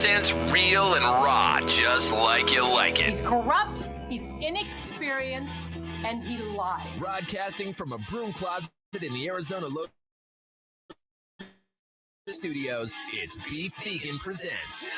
Sense real and raw, just like you like it. He's corrupt, he's inexperienced, and he lies. Broadcasting from a broom closet in the Arizona studios is Beef Vegan Presents.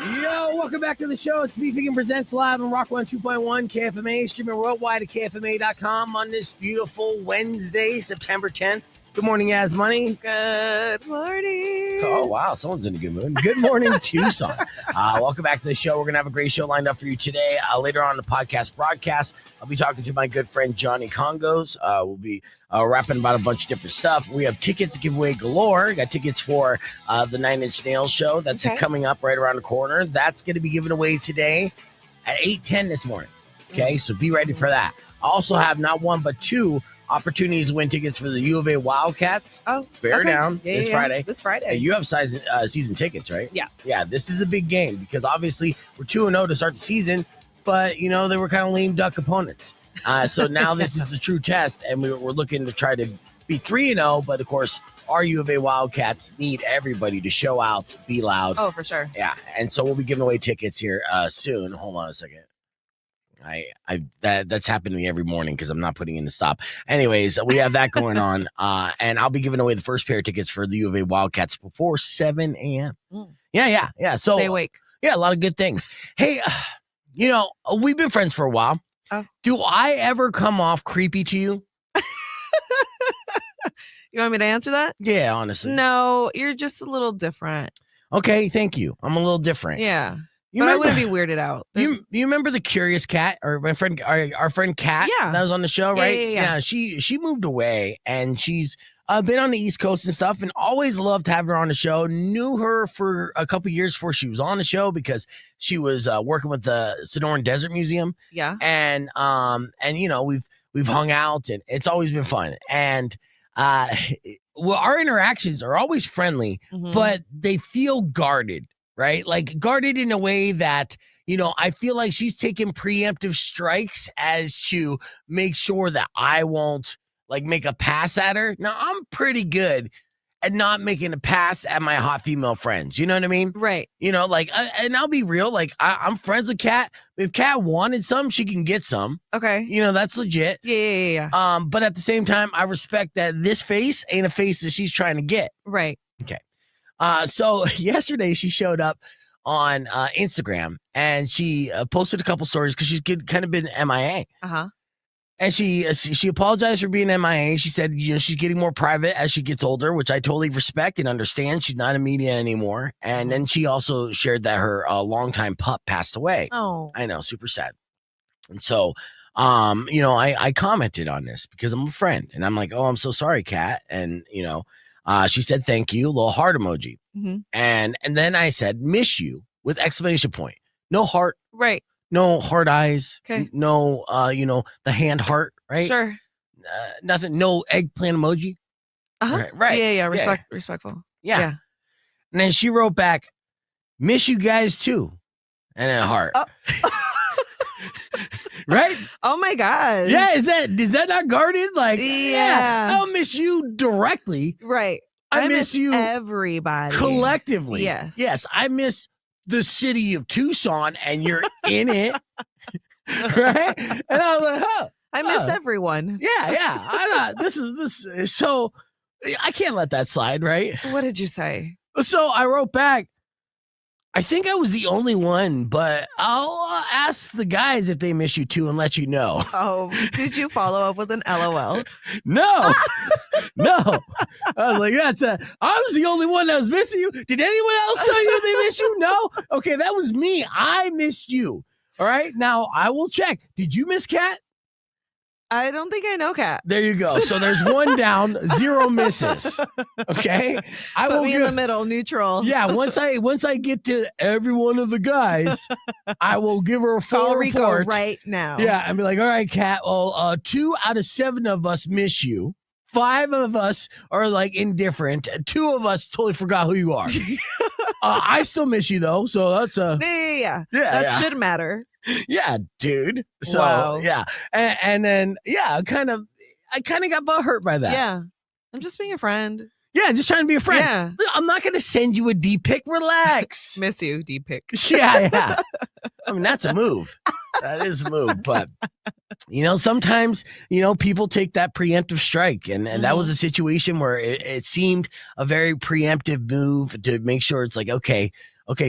Yo, welcome back to the show. It's Beef Vegan Presents live on Rock 102.1 KFMA, streaming worldwide at KFMA.com on this beautiful Wednesday, September 10th. Good morning, Yas Money. Good morning. Oh, wow. Someone's in a good mood. Good morning, Tucson. Welcome back to the show. We're going to have a great show lined up for you today. Later on in the podcast broadcast, I'll be talking to my good friend, Johnny Kongos. We'll be rapping about a bunch of different stuff. We have tickets to give away galore. Got tickets for the 9 Inch Nails show. That's coming up right around the corner. That's going to be given away today at 8:10 this morning. Okay, so be ready for that. I also have not one, but two opportunities to win tickets for the U of A Wildcats. Oh, bear down this Friday. This Friday. Hey, you have season tickets, right? Yeah. Yeah, this is a big game because obviously we're 2-0 to start the season, but, you know, they were kind of lame duck opponents. So now this is the true test, and we're looking to try to be 3-0, but, of course, our U of A Wildcats need everybody to show out, be loud. Oh, for sure. Yeah, and so we'll be giving away tickets here soon. Hold on a second. That's happened to me every morning because I'm not putting in the stop. Anyways, we have that going on, and I'll be giving away the first pair of tickets for the U of A Wildcats before 7 a.m. Yeah. So stay awake. Yeah, a lot of good things. Hey, you know, we've been friends for a while. Oh. Do I ever come off creepy to you? You want me to answer that? Yeah, honestly. No, you're just a little different. Okay, thank you. I'm a little different. Yeah. You but remember, I wouldn't be weirded out. You remember the Curious Cat, or my friend, our friend Katt? Yeah. That was on the show, right? Yeah. She moved away, and she's been on the East Coast and stuff, and always loved having her on the show. Knew her for a couple years before she was on the show because she was working with the Sonoran Desert Museum. Yeah. And you know, we've hung out, and it's always been fun. And well, our interactions are always friendly, but they feel guarded. Right? Like guarded in a way that, you know, I feel like she's taking preemptive strikes as to make sure that I won't like make a pass at her. Now, I'm pretty good at not making a pass at my hot female friends. You know what I mean? Right. You know, like, and I'll be real. Like, I'm friends with Katt. If Katt wanted some, she can get some. Okay. You know, that's legit. Yeah. But at the same time, I respect that this face ain't a face that she's trying to get. Right. Okay. So yesterday she showed up on Instagram, and she posted a couple stories because she's kind of been MIA. And she apologized for being MIA. She said, you know, she's getting more private as she gets older, which I totally respect and understand. She's not in media anymore. And then she also shared that her longtime pup passed away. Oh, I know, super sad. And so, you know, I commented on this because I'm a friend, and I'm like, oh, I'm so sorry, Katt. And you know. She said, thank you, little heart emoji. And then I said, miss you with exclamation point. No heart. Right. No heart eyes. Okay. No, you know, the hand heart, right? Sure. Nothing. No eggplant emoji. Right. Yeah. Respectful. Yeah. And then she wrote back, miss you guys too. And then a heart. Oh. Right? Oh my gosh. Yeah, is that not guarded? Like, yeah. I'll miss you directly. Right. I miss you everybody collectively. Yes. I miss the city of Tucson, and you're in it. Right? And I was like, I miss everyone. Yeah. I thought this is so I can't let that slide, right? What did you say? So I wrote back, I think I was the only one, but I'll ask the guys if they miss you too and let you know. Oh, did you follow up with an LOL? No. I was like, I was the only one that was missing you. Did anyone else tell you they miss you? No. Okay, that was me. I missed you. All right. Now I will check. Did you miss Katt? I don't think I know Katt. There you go. So there's 1 down, 0 misses. Okay. Put me in the middle, neutral. Yeah. Once I get to every one of the guys, I will give her a full report right now. Yeah. And be like, all right, Katt. Well, 2 out of 7 of us miss you. 5 of us are like indifferent. 2 of us totally forgot who you are. I still miss you though, so that's Yeah. That should matter. yeah, dude. So Wow. yeah, and then yeah, I kind of got butthurt by that. Yeah. I'm just being a friend. Yeah, just trying to be a friend. Yeah. Look, I'm not gonna send you a D pic. Relax. Miss you, D-pic. Yeah. I mean, that's a move. That is a move, but sometimes people take that preemptive strike, and that was a situation where it seemed a very preemptive move to make sure it's like, okay,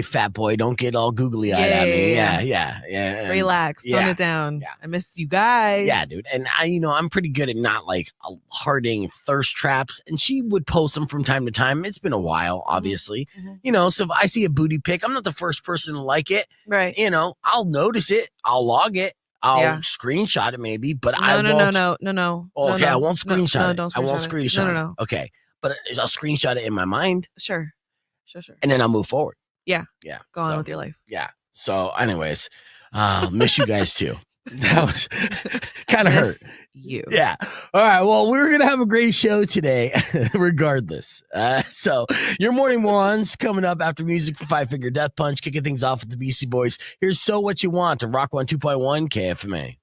fat boy, don't get all googly eyed at me. Yeah. Relax, tone it down. Yeah. I miss you guys. Yeah, dude. And I'm pretty good at not like hearting thirst traps, and she would post them from time to time. It's been a while, obviously. So if I see a booty pic, I'm not the first person to like it. Right. I'll notice it. I'll log it. I'll screenshot it maybe, but I won't. No. Okay, I won't screenshot it. Don't I won't screenshot it. No. Okay, but I'll screenshot it in my mind. Sure. And then I'll move forward. Yeah. Yeah. Go on with your life. Yeah. So anyways, miss you guys too. That was kind of hurt. You. Yeah. All right. Well, we're going to have a great show today, regardless. So your morning ones coming up after music for Five Finger Death Punch, kicking things off with the Beastie Boys. Here's So What You Want to Rock 102.1 KFMA.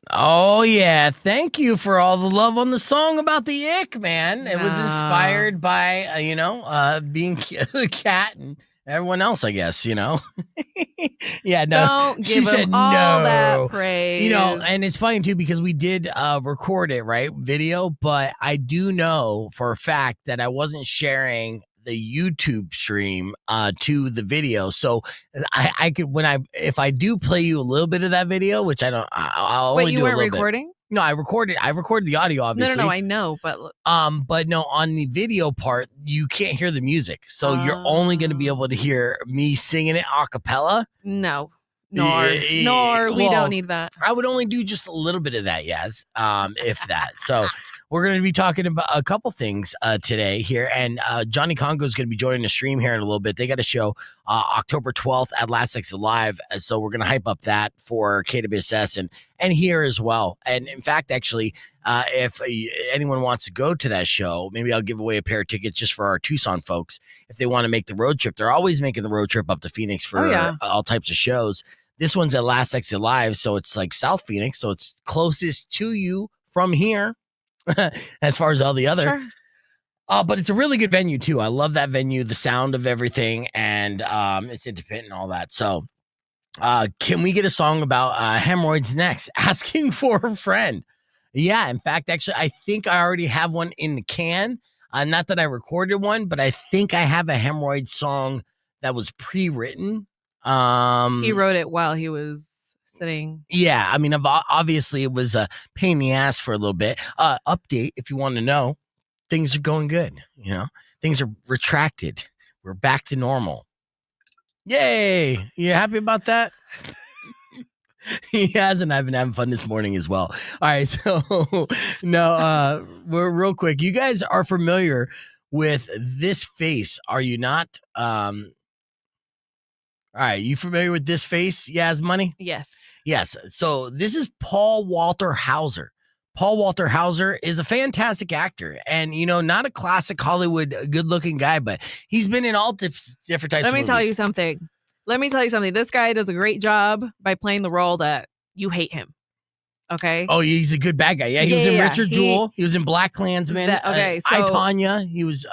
Oh, yeah. Thank you for all the love on the song about the ick, man. It was inspired by, being Katt and everyone else, I guess, Yeah, no. Don't give him all that praise. And it's funny, too, because we did record it, right? Video, but I do know for a fact that I wasn't sharing the YouTube stream to the video. So I could, if I do play you a little bit of that video, which I don't, I'll only do a little bit. Wait, you weren't recording? No, I recorded the audio, obviously. No, I know, but no, on the video part, you can't hear the music. So you're only going to be able to hear me singing it a cappella. No, we don't need that. I would only do just a little bit of that, Yas, if that. So we're going to be talking about a couple things today here, and Johnny Kongos is going to be joining the stream here in a little bit. They got a show October 12th at Last Exit Live, so we're going to hype up that for KWSS and here as well. And in fact, actually, if anyone wants to go to that show, maybe I'll give away a pair of tickets just for our Tucson folks if they want to make the road trip. They're always making the road trip up to Phoenix for all types of shows. This one's at Last Exit Live, so it's like South Phoenix, so it's closest to you from here. As far as all the other, sure. But it's a really good venue too. I love that venue, the sound of everything, and it's independent and all that. So, can we get a song about hemorrhoids next? Asking for a friend. Yeah, in fact, actually, I think I already have one in the can. Not that I recorded one, but I think I have a hemorrhoid song that was pre-written. He wrote it while he was sitting. Yeah, I mean, obviously it was a pain in the ass for a little bit. Update, if you want to know, things are going good. Things are retracted. We're back to normal. Yay! You happy about that? He has, and I've been having fun this morning as well. All right, so we're real quick. You guys are familiar with this face, are you not? All right, you familiar with this face, Yas Money? Yes. So this is Walter Hauser. Walter Hauser is a fantastic actor, and not a classic Hollywood good-looking guy, but he's been in all different types of movies. Let me tell you something. This guy does a great job by playing the role that you hate him. Okay. Oh, he's a good bad guy. Yeah, he was in Richard Jewell. He was in Black Klansman. So I, Tonya. He was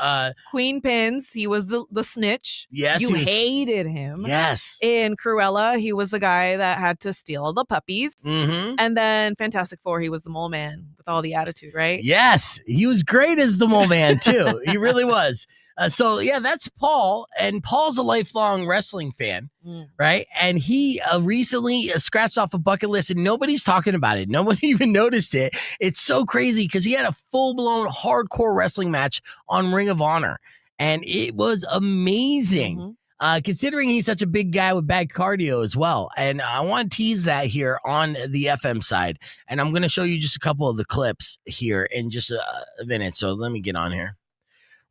Queen Pins. He was the snitch. Yes, you hated him. Yes. In Cruella, he was the guy that had to steal the puppies. Mm-hmm. And then Fantastic Four, he was the mole man with all the attitude, right? Yes, he was great as the mole man too. He really was. So yeah, that's Paul, and Paul's a lifelong wrestling fan, right? And he recently scratched off a bucket list, and nobody's talking about it. Nobody even noticed it. It's so crazy because he had a full-blown hardcore wrestling match on Ring of Honor, and it was amazing. Considering he's such a big guy with bad cardio as well. And I want to tease that here on the FM side, and I'm going to show you just a couple of the clips here in just a minute. So let me get on here.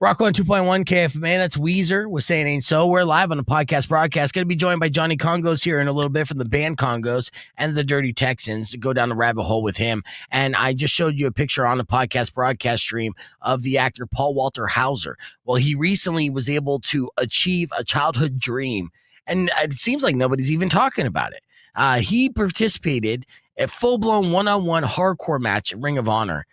Rock 2.1 KFMA, that's Weezer with Saying Ain't So. We're live on the podcast broadcast. Going to be joined by Johnny Kongos here in a little bit from the band Kongos and the Dirty Texans. Go down the rabbit hole with him. And I just showed you a picture on the podcast broadcast stream of the actor Walter Hauser. Well, he recently was able to achieve a childhood dream, and it seems like nobody's even talking about it. He participated in a full-blown one-on-one hardcore match at Ring of Honor.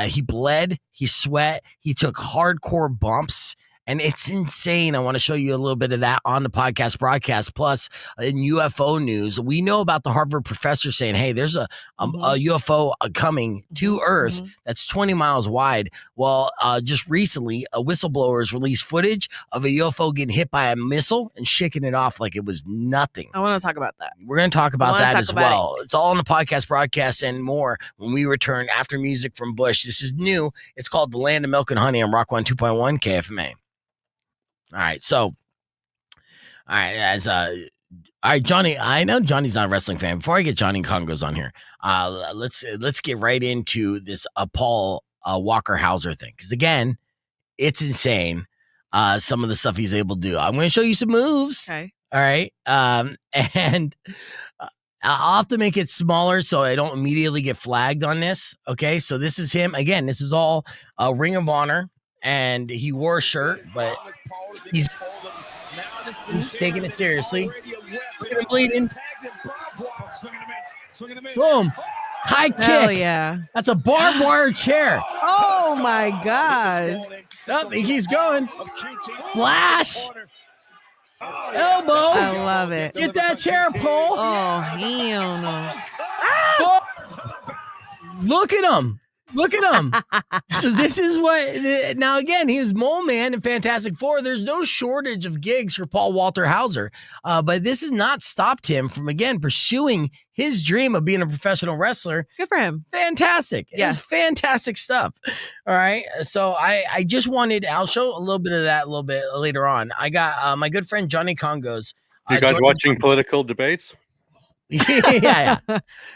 He bled, he sweat, he took hardcore bumps, and it's insane. I want to show you a little bit of that on the podcast broadcast. Plus, in UFO news, we know about the Harvard professor saying, hey, there's a UFO coming to Earth that's 20 miles wide. Well, just recently, a whistleblower has released footage of a UFO getting hit by a missile and shaking it off like it was nothing. I want to talk about that. We're going to talk about that as well. It's all on the podcast broadcast and more when we return after music from Bush. This is new. It's called The Land of Milk and Honey on Rock 2.1 KFMA. All right, so, all right, Johnny. I know Johnny's not a wrestling fan. Before I get Johnny Kongos on here, let's get right into this Paul Walker Hauser thing, because again, it's insane. Some of the stuff he's able to do. I'm going to show you some moves. Okay. All right, and I'll have to make it smaller so I don't immediately get flagged on this. Okay, so this is him again. This is all Ring of Honor. And he wore a shirt, but he's taking it seriously. Look at him bleeding. Boom. High kick. Hell yeah. That's a barbed wire chair. Oh, my gosh. Oh, he keeps going. Flash. Elbow. I love it. Get that chair, Paul. Oh, hell no. Oh. Look at him. Look at him. So this is what, now again, he was Mole Man in Fantastic Four. There's no shortage of gigs for Paul Walter Hauser, but this has not stopped him from, again, pursuing his dream of being a professional wrestler. Good for him. Fantastic. Yes. It's fantastic stuff. All right. So I just wanted, I'll show a little bit of that a little bit later on. I got my good friend Johnny Kongos. You guys watching political debates? yeah.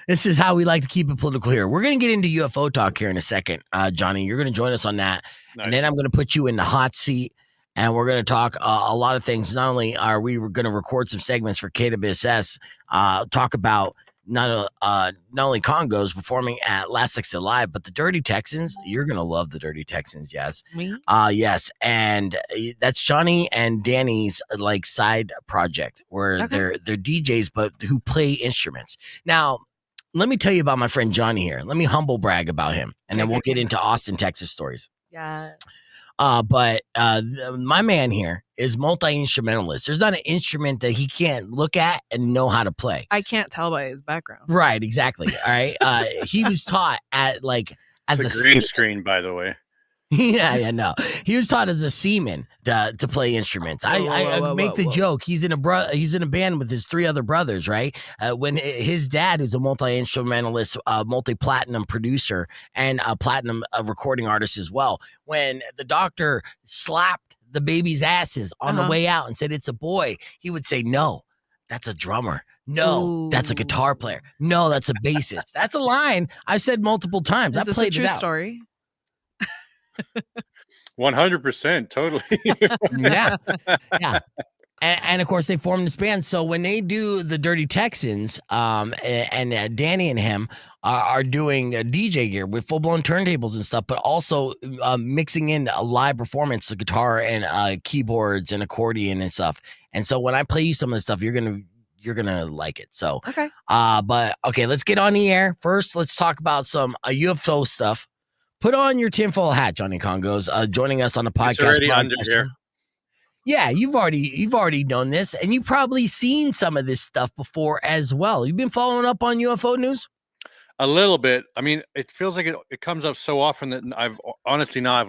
This is how we like to keep it political here. We're going to get into UFO talk here in a second. Johnny, you're going to join us on that. Nice. And then I'm going to put you in the hot seat, and we're going to talk a lot of things. Not only are we going to record some segments for KWSS, talk about not only Kongos performing at Last Exit Live, but the Dirty Texans. You're going to love the Dirty Texans, Jazz. Me? Yes. And that's Johnny and Danny's like side project where they're DJs, but who play instruments. Now, let me tell you about my friend Johnny here. Let me humble brag about him, and then we'll get into Austin, Texas stories. Yeah. But my man here is multi-instrumentalist. There's not an instrument that he can't look at and know how to play. I can't tell by his background. Right, exactly. All right. He was taught at as a green screen, by the way. No. He was taught as a seaman to play instruments. I make the joke. He's in a band with his three other brothers, right? When his dad, who's a multi-instrumentalist, multi-platinum producer, and a platinum recording artist as well, when the doctor slapped the baby's asses on the way out and said, "It's a boy," he would say, "No, that's a drummer. No, that's a guitar player. No, that's a bassist." That's a line I've said multiple times. Is this a true story? 100%, totally. Yeah. And of course they formed this band. So when they do the Dirty Texans, and Danny and him are doing a DJ gear with full blown turntables and stuff, but also mixing in a live performance of guitar and keyboards and accordion and stuff. And so when I play you some of the stuff, you're gonna like it. So okay. But okay, let's get on the air. First, let's talk about some UFO stuff. Put on your tinfoil hat, Johnny Kongos, joining us on the podcast. It's already under here. Yeah, you've already done this, and you've probably seen some of this stuff before as well. You've been following up on UFO news? A little bit. I mean, it feels like it comes up so often that I've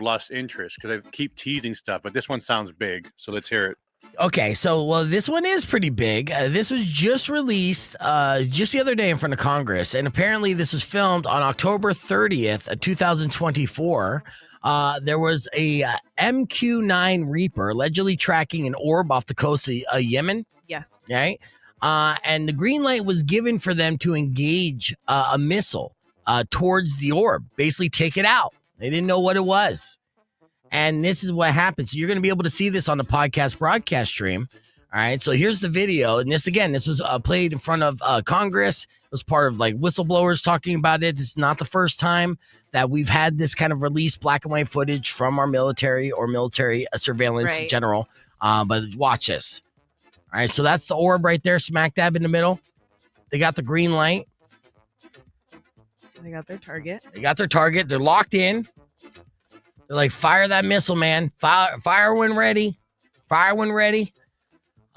lost interest because I keep teasing stuff, but this one sounds big, so let's hear it. Okay, so this one is pretty big. This was just released just the other day in front of Congress, and apparently this was filmed on October 30th, 2024. There was a MQ-9 Reaper allegedly tracking an orb off the coast of Yemen. Yes. Right? And the green light was given for them to engage a missile towards the orb, basically take it out. They didn't know what it was. And this is what happens. So you're going to be able to see this on the podcast broadcast stream. All right. So here's the video. And this was played in front of Congress. It was part of like whistleblowers talking about it. This is not the first time that we've had this kind of released black and white footage from our military or military surveillance in general. But watch this. All right. So that's the orb right there, smack dab in the middle. They got the green light. They got their target. They're locked in. They're like, fire that missile, man. Fire when ready.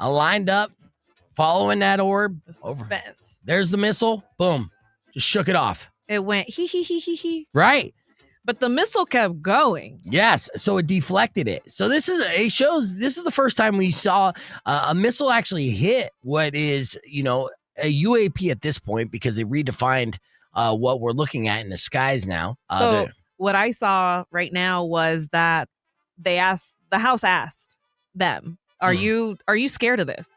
I lined up, following that orb. The suspense. There's the missile. Boom. Just shook it off. It went he. Right. But the missile kept going. Yes. So it deflected it. So this is the first time we saw a missile actually hit what is, a UAP at this point, because they redefined what we're looking at in the skies now. So what I saw right now was that the House asked them, Are you scared of this?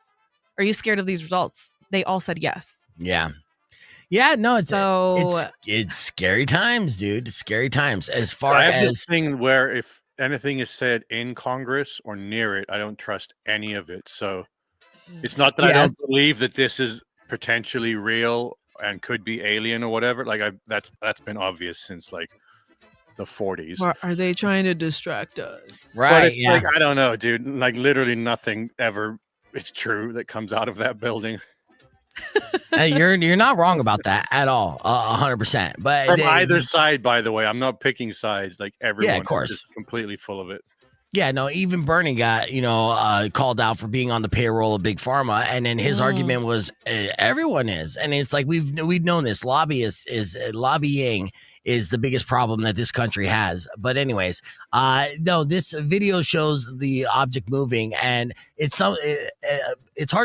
Are you scared of these results? They all said yes. Yeah. No, it's scary times, dude. It's scary times. As far I have as this thing where if anything is said in Congress or near it, I don't trust any of it. So it's not that I don't believe that this is potentially real and could be alien or whatever. Like that's been obvious since like the 40s. Or are they trying to distract us? Right. But like, I don't know, dude. Like literally nothing ever is true that comes out of that building. You're not wrong about that at all. 100%. But from either side, by the way, I'm not picking sides. Like everyone, of course, is just completely full of it. Yeah, no, even Bernie got, called out for being on the payroll of Big Pharma. And then his argument was everyone is. And it's like we've known this. Lobbying is the biggest problem that this country has. But anyways, no, this video shows the object moving, and it's hard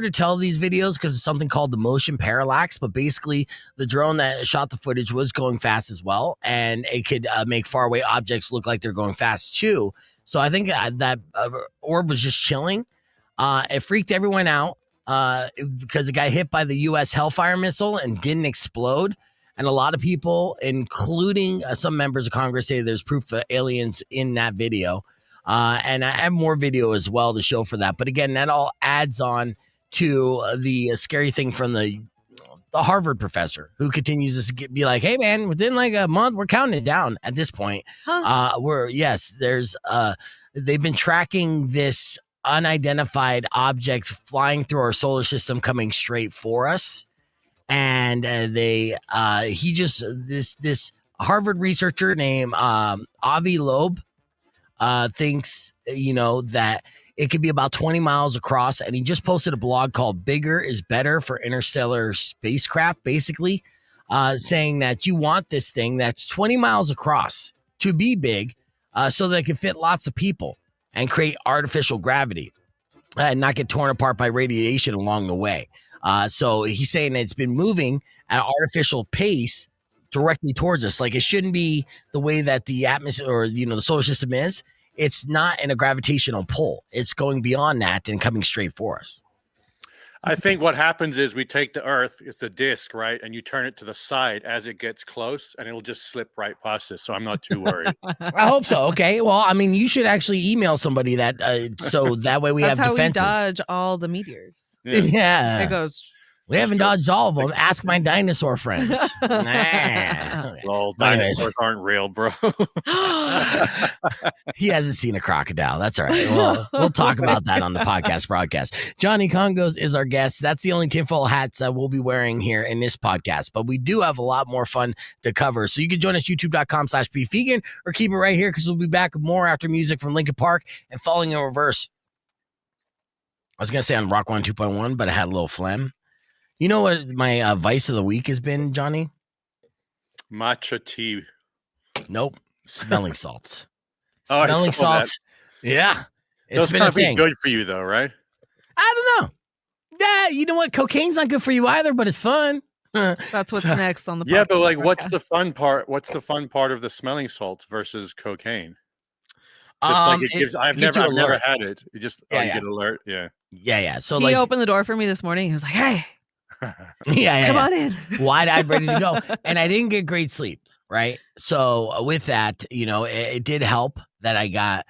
to tell these videos because it's something called the motion parallax. But basically, the drone that shot the footage was going fast as well, and it could make faraway objects look like they're going fast too. So I think that orb was just chilling. It freaked everyone out because it got hit by the U.S. Hellfire missile and didn't explode. And a lot of people, including some members of Congress, say there's proof of aliens in that video. And I have more video as well to show for that. But again, that all adds on to the scary thing from the Harvard professor who continues to be like, hey, man, within like a month, we're counting it down at this point. They've been tracking this unidentified object flying through our solar system coming straight for us. And this Harvard researcher named Avi Loeb thinks, that it could be about 20 miles across. And he just posted a blog called Bigger is Better for Interstellar Spacecraft, basically saying that you want this thing that's 20 miles across to be big so that it can fit lots of people and create artificial gravity and not get torn apart by radiation along the way. So he's saying that it's been moving at an artificial pace directly towards us. Like it shouldn't be the way that the atmosphere or, the solar system is. It's not in a gravitational pull. It's going beyond that and coming straight for us. I think what happens is we take the Earth, it's a disc, right? And you turn it to the side as it gets close and it'll just slip right past us. So I'm not too worried. I hope so. Okay. Well, I mean, you should actually email somebody that so that way we have defenses. That's how we dodge all the meteors. Yeah. It goes. We haven't dodged all of them. Ask my dinosaur friends. Nah. Well, dinosaurs aren't real, bro. He hasn't seen a crocodile. That's all right. We'll talk about that on the podcast broadcast. Johnny Kongos is our guest. That's the only tinfoil hats that we'll be wearing here in this podcast. But we do have a lot more fun to cover. So you can join us youtube.com/beefvegan or keep it right here because we'll be back with more after music from Linkin Park and Falling in Reverse. I was going to say on Rock 1 2.1, but I had a little phlegm. You know what my vice of the week has been, Johnny? Matcha tea. Nope. Smelling salts. Oh, Smelling salts. That. Yeah. It's been a thing. Good for you, though, right? I don't know. Yeah, you know what? Cocaine's not good for you either, but it's fun. That's what's next on the podcast. Yeah, but like, what's the fun part? What's the fun part of the smelling salts versus cocaine? Just like it gives. I've never had it. You just you get alert. Yeah. So he opened the door for me this morning. He was like, "Hey, come on in." Wide-eyed, ready to go, and I didn't get great sleep. right? So with that, it did help that I got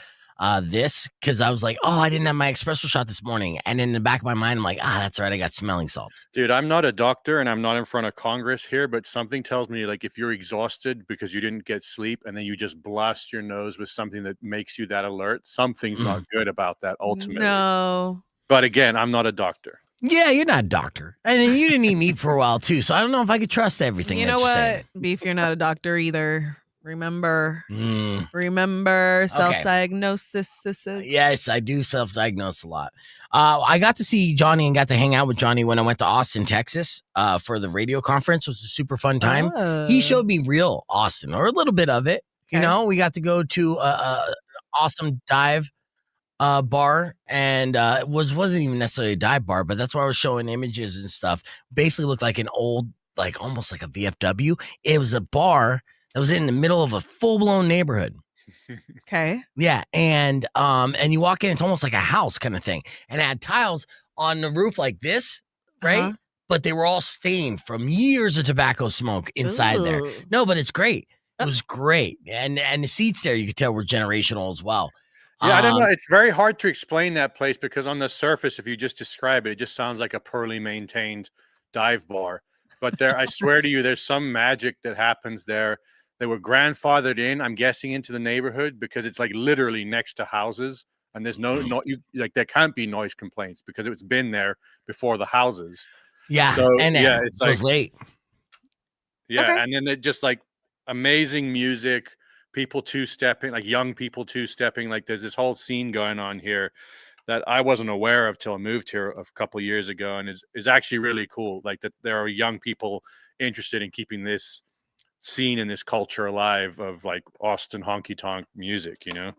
this, because I was like, oh, I didn't have my espresso shot this morning. And in the back of my mind, I'm like, that's right, I got smelling salts. Dude, I'm not a doctor and I'm not in front of Congress here, but something tells me, like, if you're exhausted because you didn't get sleep and then you just blast your nose with something that makes you that alert, something's not good about that ultimately. No. But again, I'm not a doctor. Yeah, you're not a doctor. And then you didn't eat meat for a while too, so I don't know if I could trust everything. You know what? Beef, you're not a doctor either. Remember, self-diagnosis. Yes, I do self-diagnose a lot. I got to see Johnny and got to hang out with Johnny when I went to Austin, Texas, for the radio conference. It was a super fun time. He showed me real Austin, or a little bit of it. Okay. We got to go to a awesome dive bar, and it wasn't even necessarily a dive bar, but that's why I was showing images and stuff. Basically looked like an old, like almost like a VFW. It was a bar that was in the middle of a full-blown neighborhood. Okay. Yeah, and you walk in, it's almost like a house kind of thing, and it had tiles on the roof like this, right? But they were all stained from years of tobacco smoke inside there. No, but it's great. It was great, and the seats there, you could tell, were generational as well. Yeah, I don't know. It's very hard to explain that place, because on the surface, if you just describe it, it just sounds like a poorly maintained dive bar. But there, I swear to you, there's some magic that happens there. They were grandfathered in, I'm guessing, into the neighborhood, because it's like literally next to houses, and there's there can't be noise complaints because it's been there before the houses. Yeah, so and yeah, it's like late. Yeah, okay. And then they just like amazing music, people two-stepping, like young people two-stepping. Like there's this whole scene going on here that I wasn't aware of till I moved here a couple of years ago, and is actually really cool. Like that there are young people interested in keeping this scene and this culture alive of like Austin honky tonk music, I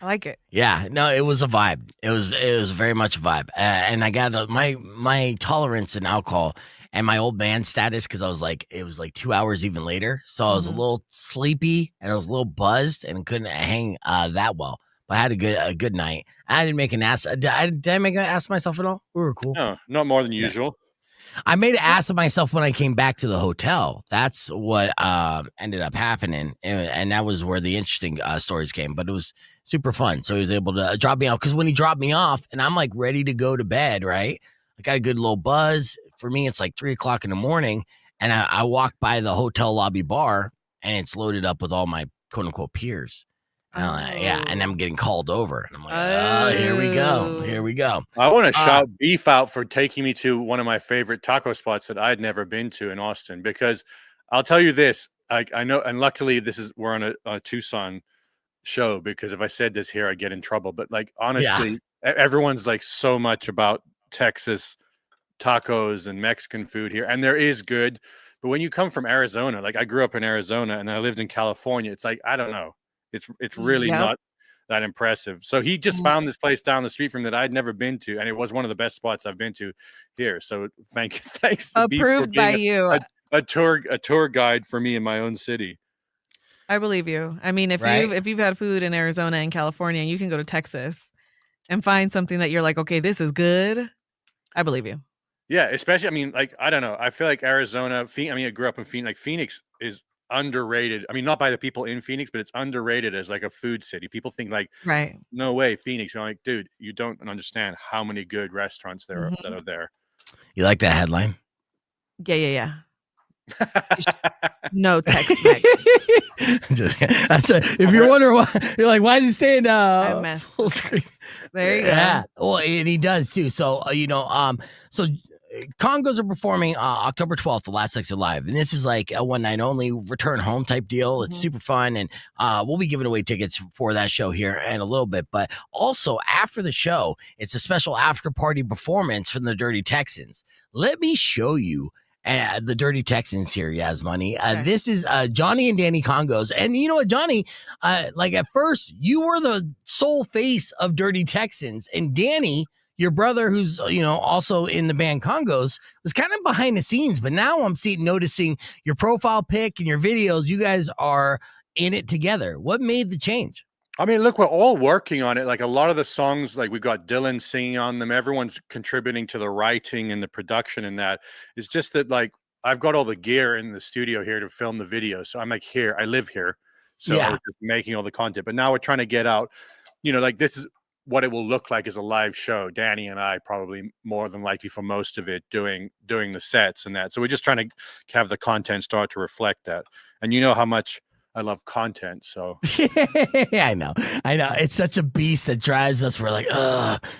like it. Yeah, no, it was a vibe. It was very much a vibe, and I got my tolerance in alcohol and my old man status, because it was like 2 hours even later, so I was a little sleepy and I was a little buzzed and couldn't hang that well. But I had a good night. I didn't make an ass. Did I make an ass of myself at all? We were cool. No, not more than usual. I made an ass of myself when I came back to the hotel. That's what ended up happening, and that was where the interesting stories came. But it was super fun. So he was able to drop me off, because when he dropped me off, and I'm like ready to go to bed, right? I got a good little buzz. For me, it's like 3:00 in the morning, and I walked by the hotel lobby bar, and it's loaded up with all my quote unquote peers. And I'm getting called over, and I'm like, here we go. I want to shout Beef out for taking me to one of my favorite taco spots that I'd never been to in Austin, because I'll tell you this, I know, and luckily we're on a Tucson show, because if I said this here, I'd get in trouble. But like, honestly, everyone's like so much about Texas tacos and Mexican food here, and there is good. But when you come from Arizona, like I grew up in Arizona and then I lived in California, it's like, I don't know. It's really not that impressive. So he just found this place down the street from that I'd never been to, and it was one of the best spots I've been to here. So thanks. Approved by you. A tour guide for me in my own city. I believe you. I mean, if you've had food in Arizona and California, you can go to Texas and find something that you're like, okay, this is good. I believe you. Yeah, especially, I mean, like, I don't know. I feel like Arizona, I grew up in Phoenix. Like, Phoenix is underrated. I mean, not by the people in Phoenix, but it's underrated as like a food city. People think like, right, no way, Phoenix. You're like, dude, you don't understand how many good restaurants there are that are there. You like that headline? Yeah. No Tex-Mex. If you're wondering why, you're like, why is he staying full screen? There you go. Yeah. Well, and he does too. So so Kongos are performing October 12th, the Last Exit Live, and this is like a one night only return home type deal. It's super fun, and we'll be giving away tickets for that show here in a little bit. But also after the show, it's a special after party performance from the Dirty Texans. Let me show you the Dirty Texans here, Yas Money. This is Johnny and Danny Kongos. And you know what, Johnny, like at first you were the sole face of Dirty Texans, and Danny, your brother, who's also in the band Kongos, was kind of behind the scenes. But now I'm noticing your profile pic and your videos. You guys are in it together. What made the change? I mean, look, we're all working on it. Like a lot of the songs, like we've got Dylan singing on them. Everyone's contributing to the writing and the production and that. It's just that, like, I've got all the gear in the studio here to film the video. So I'm like here, I live here. So I was just making all the content. But now we're trying to get out, like this is what it will look like as a live show. Danny and I probably more than likely for most of it doing the sets and that. So we're just trying to have the content start to reflect that. And you know how much I love content, so yeah, I know. It's such a beast that drives us. We're like,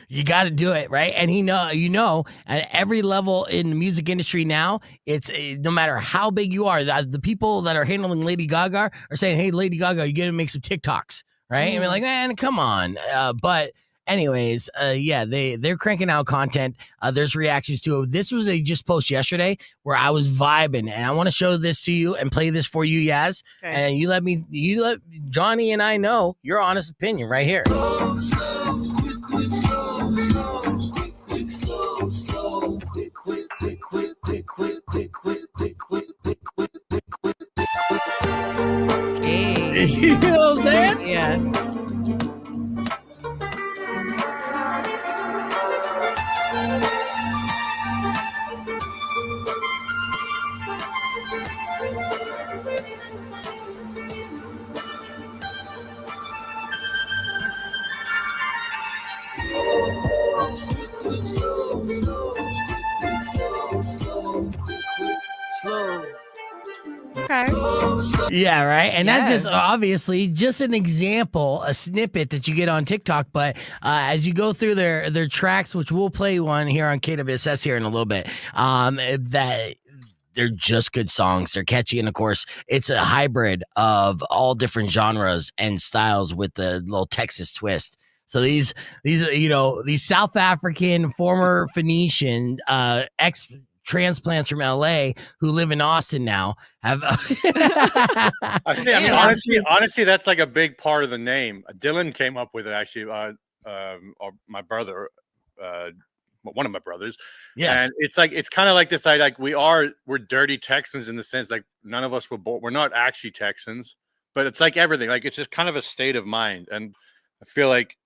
you got to do it, right? And at every level in the music industry now, it's no matter how big you are, the people that are handling Lady Gaga are saying, "Hey, Lady Gaga, you got to make some TikToks." Right? And we're like, man, come on. But anyways, they're cranking out content. There's reactions to it. This was a just post yesterday where I was vibing, and I want to show this to you and play this for you, Yas. Okay. And you let Johnny and I know your honest opinion right here. You know what I'm saying? Yeah. Slow. Okay. Yeah, right. And that's just obviously just an example, a snippet that you get on TikTok. But as you go through their tracks, which we'll play one here on KWSS here in a little bit, that they're just good songs. They're catchy. And of course, it's a hybrid of all different genres and styles with the little Texas twist. So these South African, former Phoenician, transplants from LA who live in Austin now have honestly that's like a big part of the name. Dylan came up with it actually, my brother, one of my brothers. Yes. And it's kind of like this idea, like we're dirty Texans in the sense like none of us we're not actually Texans, but it's like everything, like it's just kind of a state of mind. And I feel like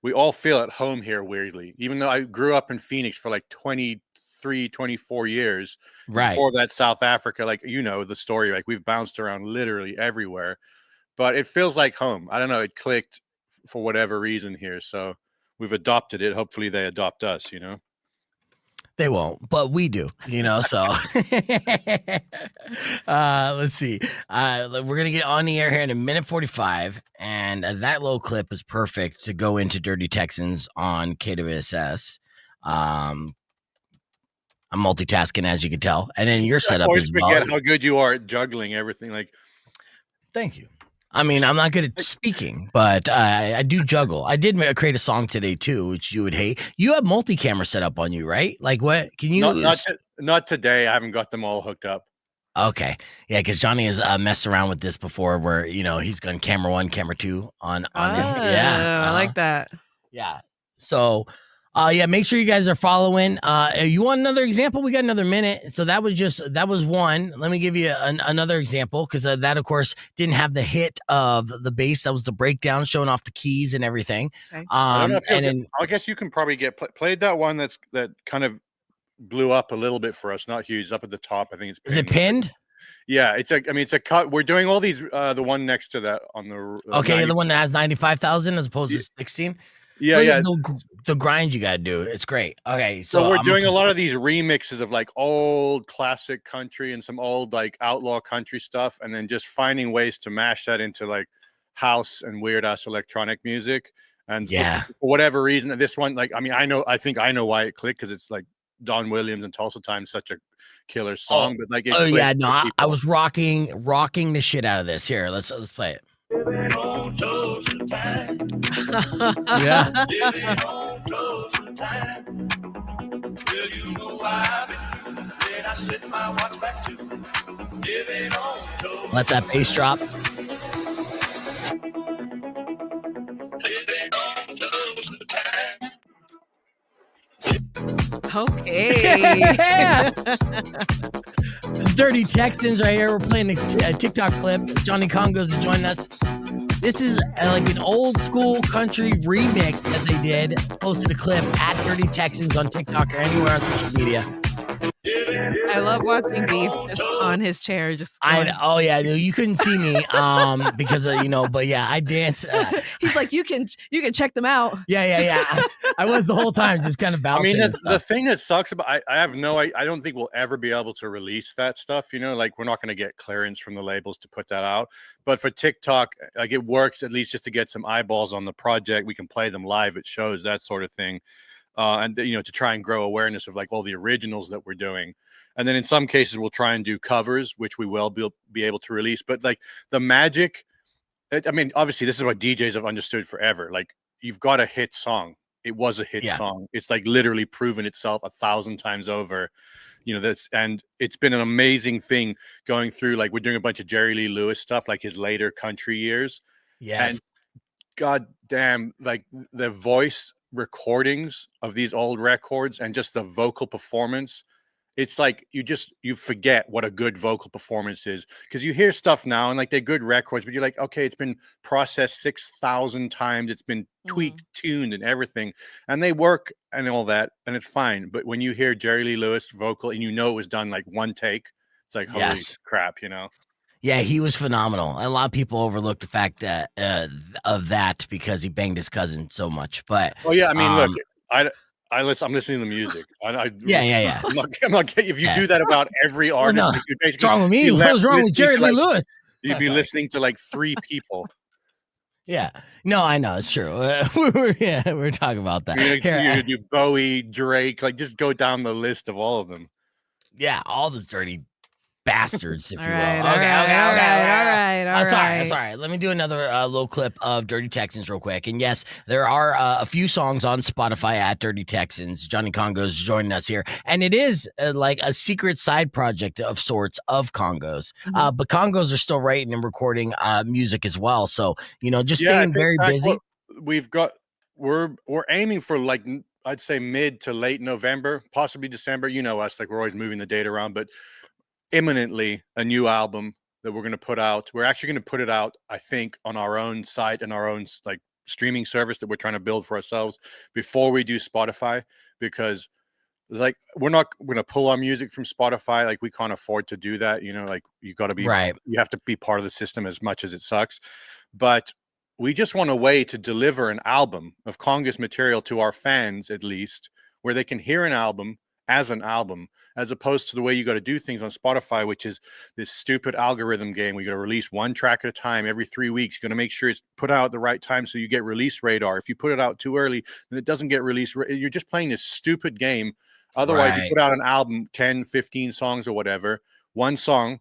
we all feel at home here weirdly, even though I grew up in Phoenix for like 23, 24 years. Right. Before that, South Africa, like, the story, like we've bounced around literally everywhere, but it feels like home. I don't know. It clicked for whatever reason here. So we've adopted it. Hopefully they adopt us, They won't, but we do, so let's see. We're going to get on the air here in a minute 45, and that little clip is perfect to go into Dirty Texans on KWSS. I'm multitasking, as you can tell, and then your setup is forget how good you are at juggling everything. Like, thank you. I mean, I'm not good at speaking, but I do juggle. I did create a song today too, which you would hate. You have multi-camera set up on you, right? Like what? Can you? Not today. I haven't got them all hooked up. Okay. Yeah, because Johnny has messed around with this before where, he's gone camera 1, camera 2 on I like that. Yeah. So, make sure you guys are following. You want another example? We got another minute. So that was one. Let me give you another example because that, of course, didn't have the hit of the bass. That was the breakdown showing off the keys and everything. Okay. I guess you can probably played that one that kind of blew up a little bit for us. Not huge. Up at the top. I think it's pinned. Is it pinned? Yeah, it's a cut. We're doing all these. The one next to that on the. Okay, the one that has 95,000 as opposed to 16. Yeah. The grind you gotta do. It's great. Okay, so we're doing a lot of these remixes of like old classic country and some old like outlaw country stuff, and then just finding ways to mash that into like house and weird ass electronic music. And for whatever reason, this one, like, I think I know why it clicked because it's like Don Williams and Tulsa Time, such a killer song. But like, I was rocking the shit out of this. Here, let's play it. Let that bass drop. Okay. This is Dirty Texans right here. We're playing a TikTok clip. Johnny Kongos is joining us. This is like an old school country remix that they did. Posted a clip at Dirty Texans on TikTok or anywhere on social media. I love watching Beef just on his chair. Just going. Oh yeah, no, you couldn't see me because but yeah, I dance. He's like, you can check them out. Yeah. I was the whole time just kind of bouncing. I mean, that's the thing that sucks about. I don't think we'll ever be able to release that stuff. Like we're not going to get clearance from the labels to put that out. But for TikTok, like it works at least just to get some eyeballs on the project. We can play them live at shows, that sort of thing. And to try and grow awareness of like all the originals that we're doing. And then in some cases we'll try and do covers, which we will be able to release. But like the magic, I mean, obviously this is what DJs have understood forever. Like you've got a hit song. It was a hit song. It's like literally proven itself 1,000 times over. And it's been an amazing thing going through. Like we're doing a bunch of Jerry Lee Lewis stuff, like his later country years. Yes. And god damn, like the voice recordings of these old records and just the vocal performance, it's like you forget what a good vocal performance is, because you hear stuff now and like they're good records, but you're like, okay, it's been processed 6,000 times, it's been tweaked, tuned and everything, and they work and all that, and it's fine. But when you hear Jerry Lee Lewis vocal and it was done like one take, it's like holy crap. Yeah, he was phenomenal. A lot of people overlook the fact that of that because he banged his cousin so much. But yeah, I mean, look, I'm listening to the music. Yeah. I'm not. If you do that about every artist, Well, no. like What's wrong with me? What was wrong with Jerry Lee Lewis? You'd be listening to like 3 people. Yeah, no, I know it's true. We're talking about that. You do Bowie, Drake, like just go down the list of all of them. Yeah, all the dirty bastards, if you will. All right. Sorry. Let me do another little clip of Dirty Texans real quick. And yes, there are a few songs on Spotify at Dirty Texans. Johnny Kongos is joining us here. And it is like a secret side project of sorts of Kongos. But Kongos are still writing and recording music as well. So, just staying very busy. We're aiming for like, I'd say mid to late November, possibly December. Us, like we're always moving the date around, but imminently a new album that we're going to put out. We're actually going to put it out, I think, on our own site and our own like streaming service that we're trying to build for ourselves before we do Spotify, because like we're not going to pull our music from Spotify. Like we can't afford to do that. Like you got to be right. You have to be part of the system as much as it sucks. But we just want a way to deliver an album of Kongos material to our fans, at least, where they can hear an album, as opposed to the way you got to do things on Spotify, which is this stupid algorithm game. We got to release one track at a time every 3 weeks. You're going to make sure it's put out at the right time so you get release radar. If you put it out too early, then it doesn't get released. You're just playing this stupid game. Otherwise, you put out an album, 10, 15 songs or whatever. One song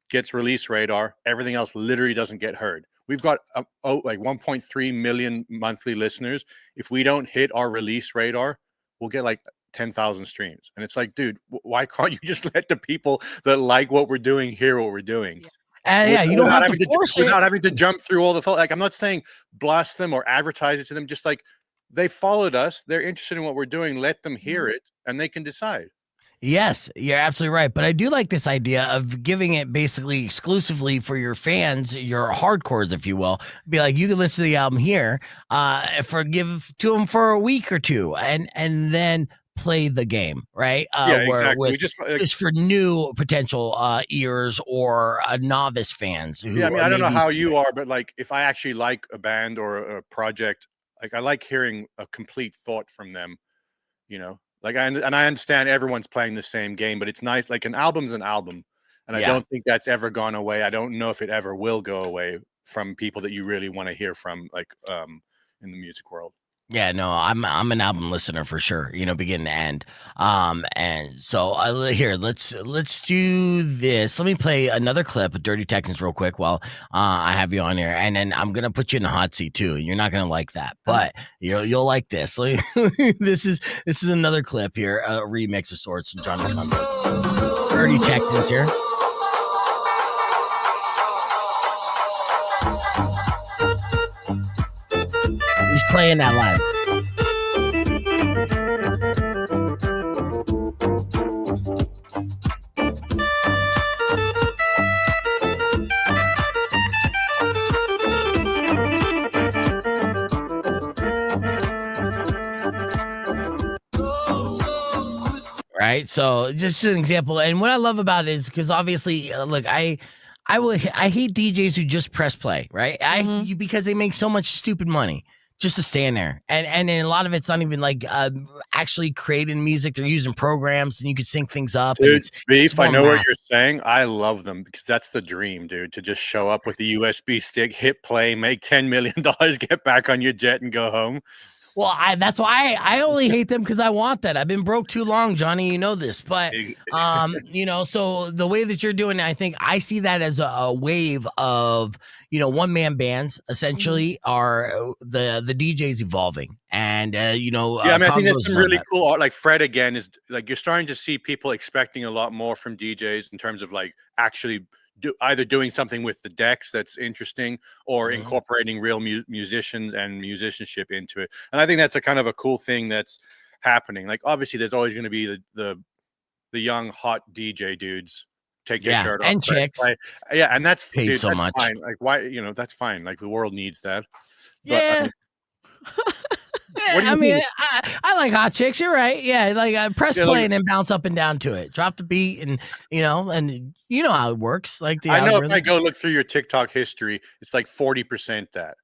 gets release radar. Everything else literally doesn't get heard. We've got like 1.3 million monthly listeners. If we don't hit our release radar, we'll get like 10,000 streams. And it's like, dude, why can't you just let the people that like what we're doing hear what we're doing? You don't have to force it. Without having to jump through all the like, I'm not saying blast them or advertise it to them, just like they followed us, they're interested in what we're doing, let them hear it and they can decide. Yes, you're absolutely right. But I do like this idea of giving it basically exclusively for your fans, your hardcores, if you will. Be like, you can listen to the album here, give to them for a week or two, and then play the game, right? Exactly. Just for new potential ears or novice fans. Who I don't know how you are, but like if I actually like a band or a project, like I like hearing a complete thought from them, Like I understand everyone's playing the same game, but it's nice. Like an album's an album, and I don't think that's ever gone away. I don't know if it ever will go away from people that you really want to hear from, like in the music world. Yeah, no, I'm an album listener for sure, beginning to end. And so here, let's do this. Let me play another clip of Dirty Texans real quick while I have you on here, and then I'm gonna put you in the hot seat too. You're not gonna like that, but you'll like this. This is another clip here, a remix of sorts from Johnny Kongos. Dirty Texans here. He's playing that live. right? So just an example. And what I love about it is because obviously, look, I hate DJs who just press play, right? Because they make so much stupid money just to stand there, and a lot of it's not even like actually creating music. They're using programs, and you can sync things up. Dude, and it's Beef, I know math. what you're saying. I love them because that's the dream, dude. To just show up with a USB stick, hit play, make $10 million, get back on your jet, and go home. Well, that's why I only hate them because I want that. I've been broke too long, Johnny. You know this, but so the way that you're doing it, I think I see that as a wave of one man bands essentially are the DJs evolving, and I think that's some really cool art. Like Fred again is like you're starting to see people expecting a lot more from DJs in terms of like actually either doing something with the decks that's interesting or incorporating real musicians and musicianship into it. And I think that's a kind of a cool thing that's happening. Like obviously there's always going to be the young hot DJ dudes take their shirt off and chicks. And that's paid dude, so that's much. fine. Like why that's fine. Like the world needs that. But, Yeah. I like hot chicks. You're right. Yeah, like press play and then bounce up and down to it. Drop the beat, and and you know how it works. Like I know if I go look through your TikTok history, it's like 40% that.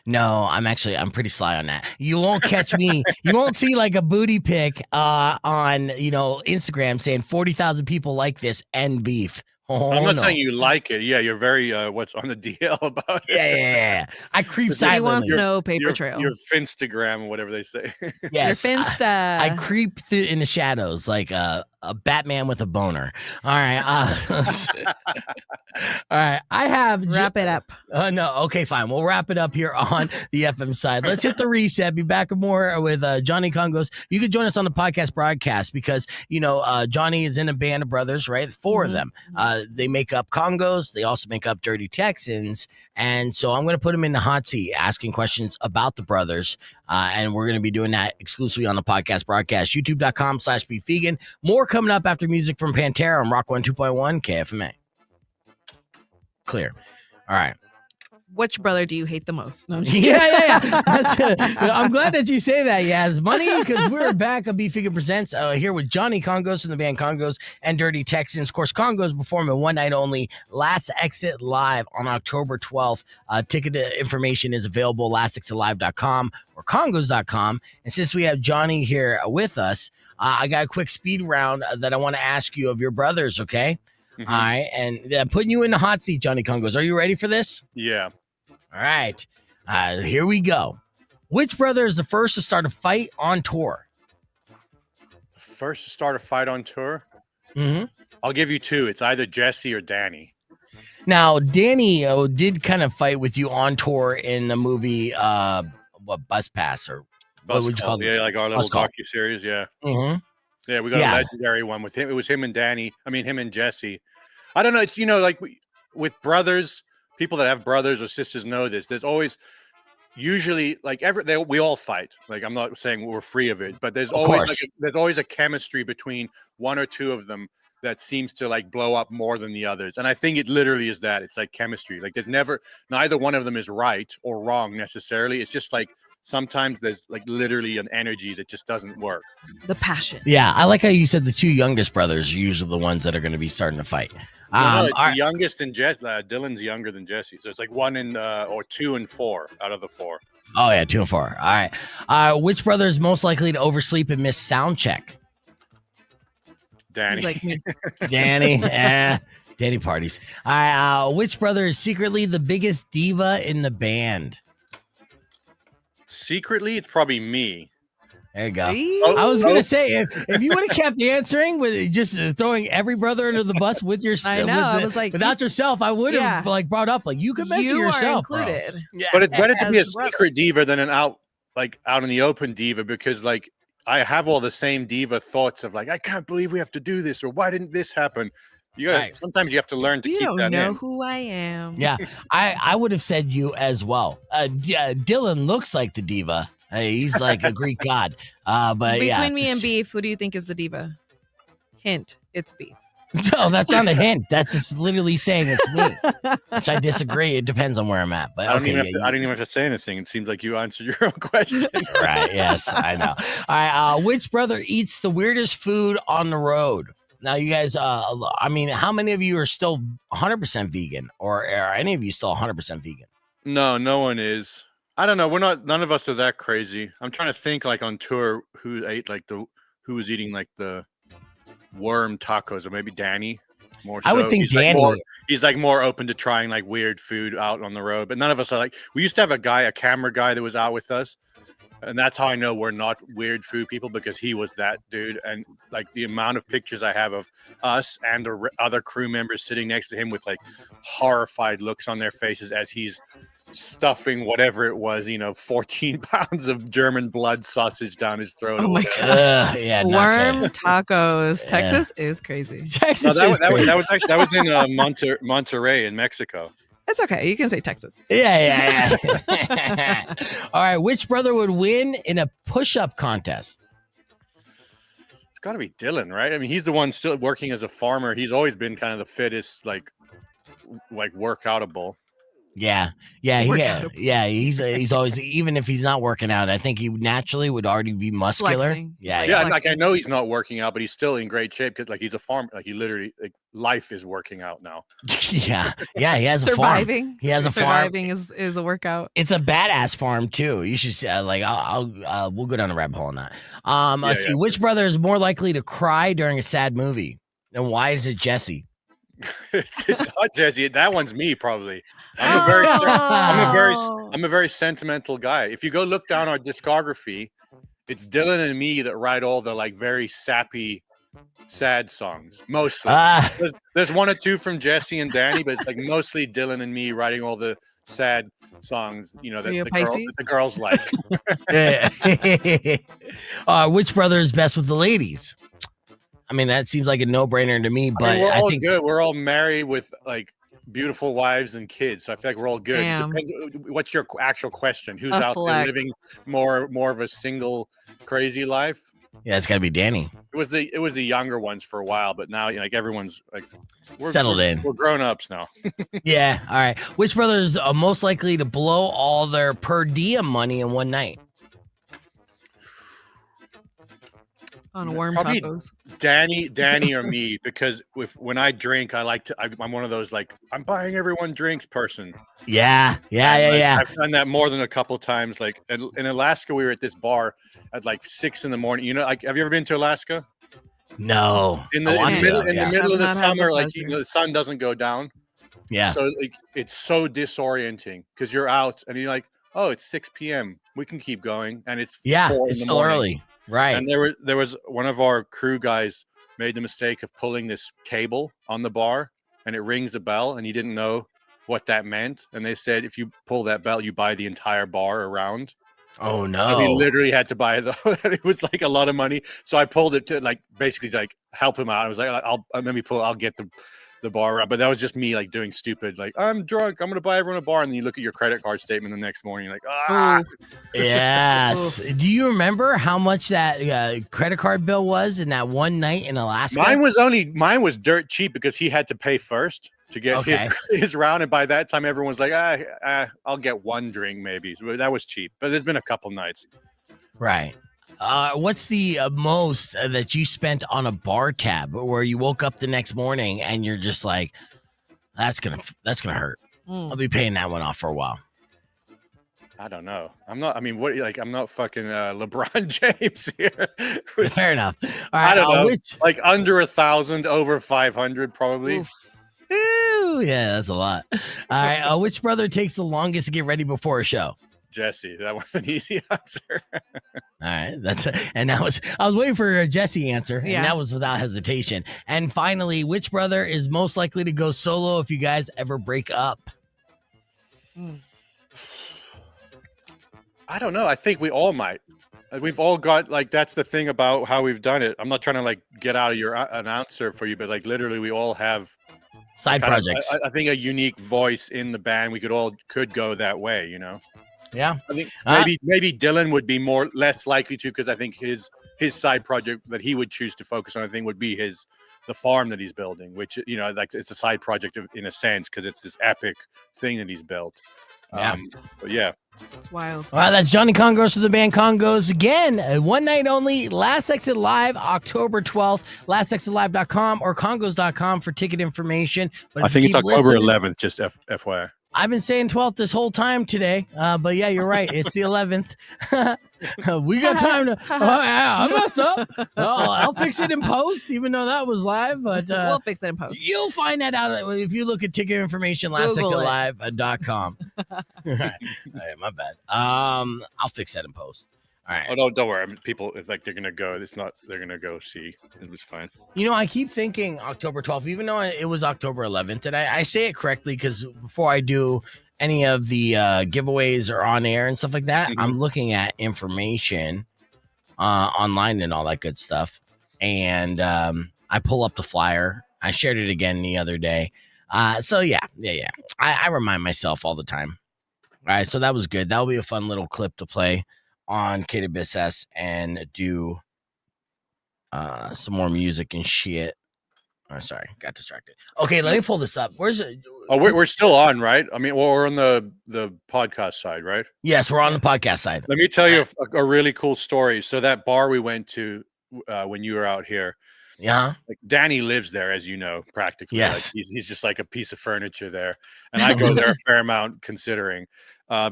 No, I'm pretty sly on that. You won't catch me. You won't see like a booty pic on Instagram saying 40,000 people like this and beef. Oh, I'm not saying you like it. Yeah, you're very what's on the DL about it. Yeah. I creep silently. He wants no paper trail. Your Finstagram or whatever they say. Yes, your Finsta. I creep through in the shadows like a Batman with a boner. All right. All right. I have wrap it up. No. Okay, fine. We'll wrap it up here on the FM side. Let's hit the reset. Be back more with Johnny Kongos. You can join us on the podcast broadcast because Johnny is in a band of brothers, right? Four of them. They make up Kongos. They also make up Dirty Texans. And so I'm going to put them in the hot seat asking questions about the brothers. And we're going to be doing that exclusively on the podcast broadcast, youtube.com/beefvegan. More coming up after music from Pantera on Rock 102.1 KFMA. Clear. All right. Which brother do you hate the most? No, I'm just yeah. I'm glad that you say that, Yas Money, because we're back on Beef Vegan Presents here with Johnny Kongos from the band Kongos and Dirty Texans. Of course, Kongos performing one night only, Last Exit Live on October 12th. Ticket information is available lastexitlive.com or Kongos.com. And since we have Johnny here with us, I got a quick speed round that I want to ask you of your brothers, okay? All right, and I'm putting you in the hot seat, Johnny Kongos. Are you ready for this? Yeah. All right, here we go. Which brother is the first to start a fight on tour? First to start a fight on tour? Mm-hmm. I'll give you two. It's either Jesse or Danny. Now, Danny did kind of fight with you on tour in the movie, Bus Pass or what would you call it? Yeah, like our little docu-series, yeah. Mm-hmm. Yeah, we got a legendary one with him. It was him and Danny. I mean, him and Jesse. I don't know. It's, like with brothers, people that have brothers or sisters know this. There's always usually like we all fight. Like I'm not saying we're free of it, but there's always a chemistry between one or two of them that seems to like blow up more than the others. And I think it literally is that. It's like chemistry. Like neither one of them is right or wrong necessarily. It's just like sometimes there's like literally an energy that just doesn't work. The passion. Yeah, I like how you said the two youngest brothers are usually the ones that are going to be starting to fight. No, it's the youngest and Dylan's younger than Jesse. So it's like 1 and or 2 and 4 out of the 4. Oh, yeah, 2 and 4. All right. Which brother is most likely to oversleep and miss sound check? Danny. Like me. Danny. Danny parties. All right. Which brother is secretly the biggest diva in the band? Secretly, it's probably me. There you go. I was going to say, if you would have kept answering with just throwing every brother under the bus with your, I was like, without yourself, I would have like brought up like you could mention yourself, included. bro. Yeah. But it's better to be a secret diva than an out in the open diva, because like I have all the same diva thoughts of like I can't believe we have to do this, or why didn't this happen? You gotta sometimes you have to learn to keep that in. You don't know who I am. Yeah, I would have said you as well. Dylan looks like the diva. He's like a Greek god. But between me and Beef, who do you think is the diva? Hint: it's Beef. No, that's not a hint. That's just literally saying it's me, which I disagree. It depends on where I'm at. But I don't okay, even have to say anything. It seems like you answered your own question. right. Yes, I know. All right. Which brother eats the weirdest food on the road? Now, you guys, I mean, how many of you are still 100% vegan, or are any of you still 100% vegan? No one is. I don't know. None of us are that crazy. I'm trying to think, like, on tour, who was eating like the worm tacos, or maybe Danny more so. I would think he's Danny. He's like more open to trying like weird food out on the road, but none of us are like. We used to have a camera guy that was out with us, and that's how I know we're not weird food people, because he was that dude. And like the amount of pictures I have of us and the other crew members sitting next to him with like horrified looks on their faces as he's stuffing whatever it was, 14 pounds of German blood sausage down his throat. Oh my God. Yeah, worm tacos. Texas is crazy. Texas that was in Monterrey in Mexico. It's okay. You can say Texas. Yeah. All right. Which brother would win in a push-up contest? It's got to be Dylan, right? I mean, he's the one still working as a farmer. He's always been kind of the fittest, like workoutable. Yeah. He's always, even if he's not working out, I think he naturally would already be muscular. Flexing. Yeah. Like I know he's not working out, but he's still in great shape because like he's a farmer. Like he literally, like life is working out now. Yeah. He has Surviving. a farm. He has a farm. Surviving is a workout. It's a badass farm too. You should we'll go down the rabbit hole on that. Let's see. Which brother is more likely to cry during a sad movie, and why is it Jesse? It's not Jesse. That one's me, probably. I'm a very sentimental guy. If you go look down our discography, it's Dylan and me that write all the like very sappy, sad songs. Mostly, there's one or two from Jesse and Danny, but it's like mostly Dylan and me writing all the sad songs. That the girls like. Which brother is best with the ladies? I mean, that seems like a no-brainer to me, but we're all good. We're all married with like beautiful wives and kids, so I feel like we're all good. Depends, what's your actual question? Who's out there living more of a single crazy life? Yeah, it's got to be Danny. It was the younger ones for a while, but now like everyone's like settled in. We're grown ups now. Yeah. All right. Which brother is most likely to blow all their per diem money in one night? On worm Probably tacos. Danny or me, because when I drink, I'm one of those like I'm buying everyone drinks person. Yeah. I've done that more than a couple times. Like in Alaska, we were at this bar at like 6 a.m. Like, have you ever been to Alaska? No. In the middle of the summer, like the sun doesn't go down. Yeah. So like it's so disorienting because you're out and you're like, oh, it's 6 p.m. We can keep going, and it's 4 it's still early. Right. And there was one of our crew guys made the mistake of pulling this cable on the bar, and it rings a bell, and he didn't know what that meant. And they said, if you pull that bell, you buy the entire bar around. Oh no. And we literally had to buy it was like a lot of money. So I pulled it to like basically like help him out. I was like, I'll get the bar up. But that was just me like doing stupid, like I'm drunk, I'm gonna buy everyone a bar, and then you look at your credit card statement the next morning, you're like, Yes. Do you remember how much that credit card bill was in that one night in Alaska? Mine was dirt cheap because he had to pay first to get his round, and by that time everyone's like, I'll get one drink maybe. So that was cheap, but there's been a couple nights. Right. What's the most that you spent on a bar tab, where you woke up the next morning and you're just like, that's gonna hurt. I'll be paying that one off for a while. I don't know. I'm not fucking LeBron James here. Fair enough. All right, I don't know. Like under 1,000, over 500 probably. Ooh, yeah, that's a lot. All right. Which brother takes the longest to get ready before a show? Jesse. That was an easy answer. All right, I was waiting for a Jesse answer, and that was without hesitation. And finally, which brother is most likely to go solo if you guys ever break up? I don't know. I think we all might. We've all got like that's the thing about how we've done it. I'm not trying to like get out of an answer for you, but like literally we all have side projects. I think a unique voice in the band. We could go that way, Yeah, I think maybe Dylan would be less likely to, because I think his his side project that he would choose to focus on, I think, would be the farm that he's building, which, you know, like it's a side project in a sense because it's this epic thing that he's built. Yeah. But yeah, It's wild. Well, that's Johnny Kongos for the band Kongos. Again, one night only, Last Exit Live, October 12th, lastexitlive.com or kongos.com for ticket information. But I if you think it's keep October listening- 11th, just FYI. I've been saying 12th this whole time today, but yeah, you're right. It's the 11th. We got time to. Oh, yeah, I messed up. Oh, I'll fix it in post, even though that was live. But We'll fix it in post. you'll find that out if you look at ticket information, Google lastexitlive.com. All right, my bad. I'll fix that in post. All right. Oh, no, don't worry. I mean, people, if like they're gonna go, it's not. They're gonna go see. It was fine. You know, I keep thinking October 12th, even though it was October 11th, and I say it correctly because before I do any of the giveaways or on air and stuff like that, I'm looking at information online and all that good stuff. And I pull up the flyer. I shared it again the other day. So yeah. I remind myself all the time. All right, so that was good. That'll be a fun little clip to play on KWSS and do some more music and shit. Oh, sorry, got distracted. Okay, let me pull this up. Where's it? Oh, we're still on, right? I mean, well, we're on the podcast side, right? Yes, we're on the podcast side. Let me tell you a really cool story. So that bar we went to when you were out here, Yeah. like Danny lives there, as you know, practically. Yes. Like he's just like a piece of furniture there, and I go there a fair amount considering.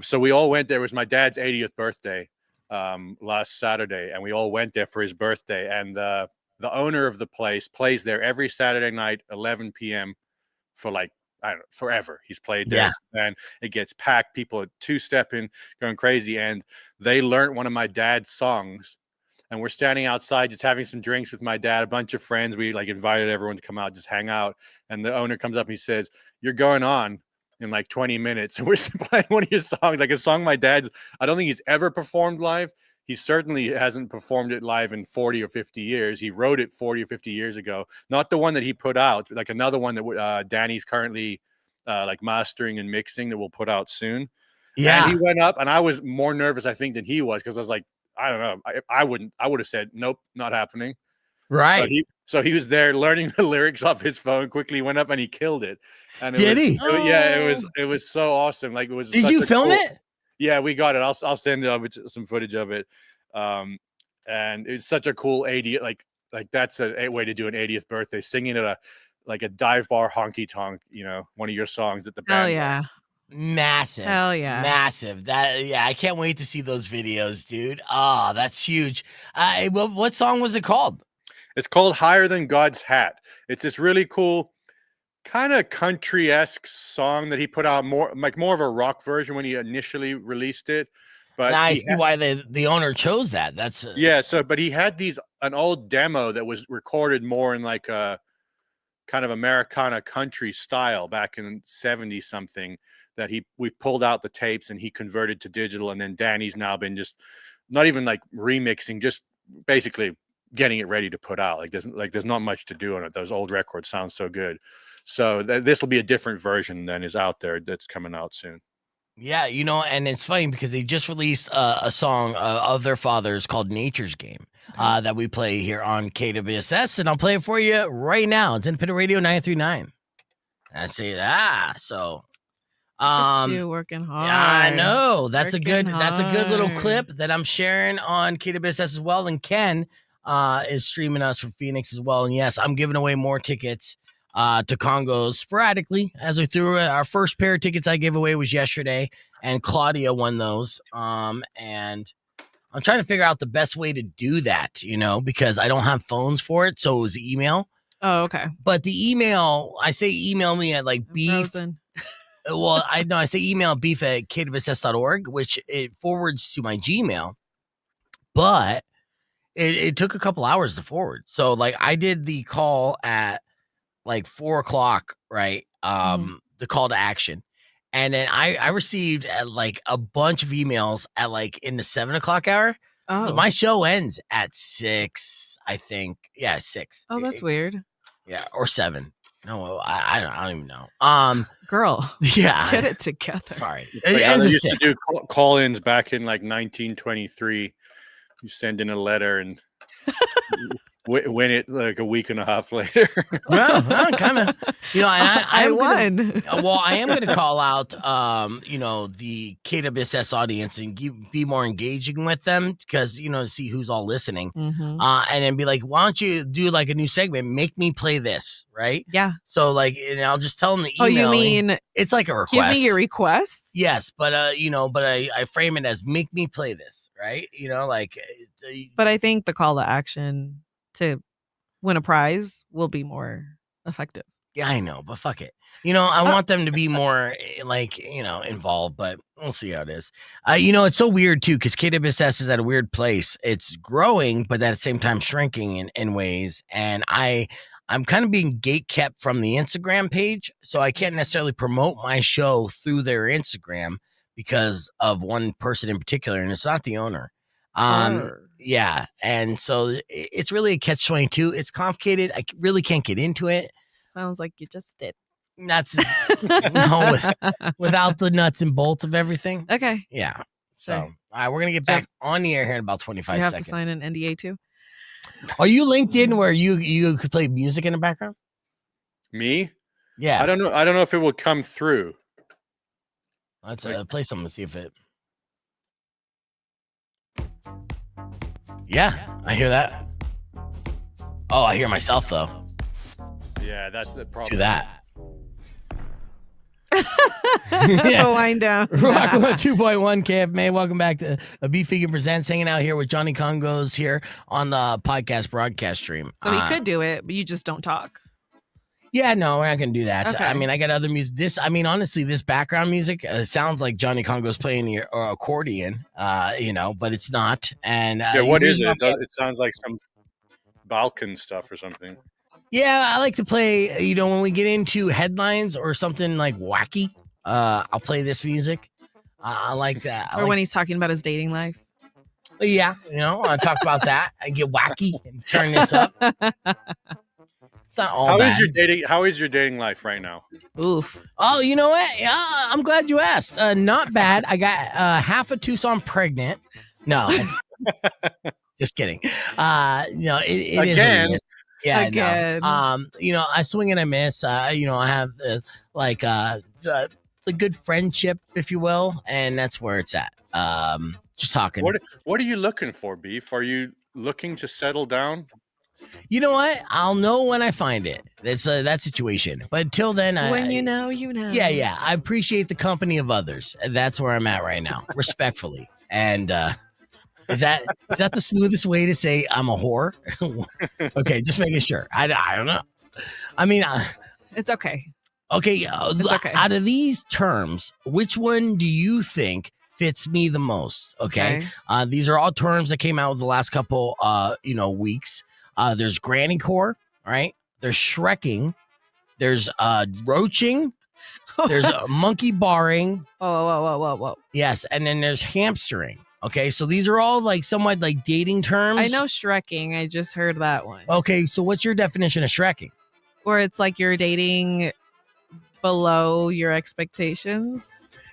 So we all went there. It was my dad's 80th birthday last Saturday, and we all went there for his birthday. And the owner of the place plays there every Saturday night, 11 p.m. for like, I don't know, forever. He's played there, and it gets packed. People are two-stepping, going crazy, and they learned one of my dad's songs. And we're standing outside, just having some drinks with my dad, a bunch of friends. We like invited everyone to come out, just hang out. And the owner comes up and he says, "You're going on in like 20 minutes." And we're playing one of your songs, like a song my dad's. I don't think he's ever performed live. He certainly hasn't performed it live in 40 or 50 years. He wrote it 40 or 50 years ago. Not the one that he put out, like another one that Danny's currently like mastering and mixing that we'll put out soon. Yeah. And he went up, and I was more nervous, I think, than he was, because I was like, I don't know. I would have said, nope, not happening. Right. So he was there learning the lyrics off his phone, quickly went up and he killed it. And Did he? It was so awesome. Like it was. Did you film it? Yeah, we got it. I'll send some footage of it. And it's such a cool 80. Like that's a way to do an 80th birthday, singing at a dive bar honky tonk. You know, one of your songs at the band. Hell yeah. Massive. Hell yeah. Massive. I can't wait to see those videos, dude. Oh, that's huge. What song was it called? It's called Higher Than God's Hat. It's this really cool kind of country-esque song that he put out, more of a rock version when he initially released it. But I see why the owner chose that. That's but he had an old demo that was recorded more in like a kind of Americana country style back in 70 something, that we pulled out the tapes and he converted to digital, and then Danny's now been just not even like remixing, just basically getting it ready to put out. There's not much to do on it. Those old records sound so good. So this will be a different version than is out there that's coming out soon. Yeah, you know, and it's funny because they just released a song of their father's called Nature's Game that we play here on KWSS, and I'll play it for you right now. It's Independent Radio 939. I say that. So you working hard. Yeah, I know. That's a good little hard. clip that I'm sharing on KWSS as well. And Ken is streaming us from Phoenix as well. And yes, I'm giving away more tickets to Kongos sporadically as we threw our first pair of tickets I gave away was yesterday, and Claudia won those. And I'm trying to figure out the best way to do that, you know, because I don't have phones for it. So it was email. Oh, okay. But the email, I say email me at like beef. Frozen. Well, I say email beef@kwss.org, which it forwards to my Gmail, but it took a couple hours to forward. So like I did the call at like 4:00, right? The call to action. And then I received like a bunch of emails at like in the 7:00 hour. Oh, So my show ends at 6, I think. Yeah, 6. oh, that's weird. Yeah, or 7. No, I don't even know. Girl, Yeah. get it together. Sorry. It's like It how ends they at used to 6. do call-ins back in like 1923. You send in a letter and win it like a week and a half later. Well, kind of. I won. I am going to call out, the KWSS audience and be more engaging with them because, to see who's all listening. Mhm. And then be like, why don't you do like a new segment? Make me play this, right? Yeah. So like, and I'll just tell them the email. Oh, you mean it's like a request? give me your requests? Yes, but I frame it as make me play this, right? But I think the call to action to win a prize will be more effective. Yeah, I know, but fuck it. I want them to be more involved, but we'll see how it is. It's so weird too, because KWSS is at a weird place. It's growing, but at the same time shrinking in ways. And I'm kind of being gatekept from the Instagram page, so I can't necessarily promote my show through their Instagram because of one person in particular, and it's not the owner. Yeah, and so it's really a catch-22. It's complicated. I really can't get into it. Sounds like you just did. That's without the nuts and bolts of everything. Okay. Yeah. So, Sure. all right, we're gonna get back on the air here in about 25 You have seconds. to sign an NDA too. Are you linked in where you could play music in the background? Me? Yeah. I don't know if it will come through. Let's play something to see if it. Yeah, I hear that. Oh, I hear myself though. Yeah, that's the problem. To that. Yeah. Wind down. Rock 2.1 KFMA. Welcome back to Beef Vegan Presents. Hanging out here with Johnny Kongos here on the podcast broadcast stream. So he could do it, but you just don't talk. Yeah, no, we're not gonna do that. Okay. I mean, I got other music. Honestly, this background music sounds like Johnny Kongos playing the accordion. But it's not. And what is it? It sounds like some Balkan stuff or something. Yeah, I like to play. When we get into headlines or something like wacky, I'll play this music. I like that. Or when he's talking about his dating life. Yeah, I talk about that. I get wacky and turn this up. It's not all bad. How is your dating life right now? Oof. Oh, you know what? I'm glad you asked. Not bad. I got half a Tucson pregnant. No, just kidding. It again. Is yeah, again. No. I swing and I miss. I have the good friendship, if you will, and that's where it's at. Just talking. What are you looking for, Beef? Are you looking to settle down? You know what? I'll know when I find it. It's that situation. But until then, when you know, you know. Yeah. I appreciate the company of others. That's where I'm at right now, respectfully. And is that the smoothest way to say I'm a whore? Okay, just making sure. I don't know. I mean, it's okay. Okay, it's okay. Out of these terms, which one do you think fits me the most? Okay. These are all terms that came out with the last couple weeks. There's granny core, right? There's shrekking. There's roaching. There's monkey barring. Whoa. Yes, and then there's hamstering. Okay, so these are all like somewhat like dating terms. I know shrekking. I just heard that one. Okay, so what's your definition of shrekking? Where it's like you're dating below your expectations.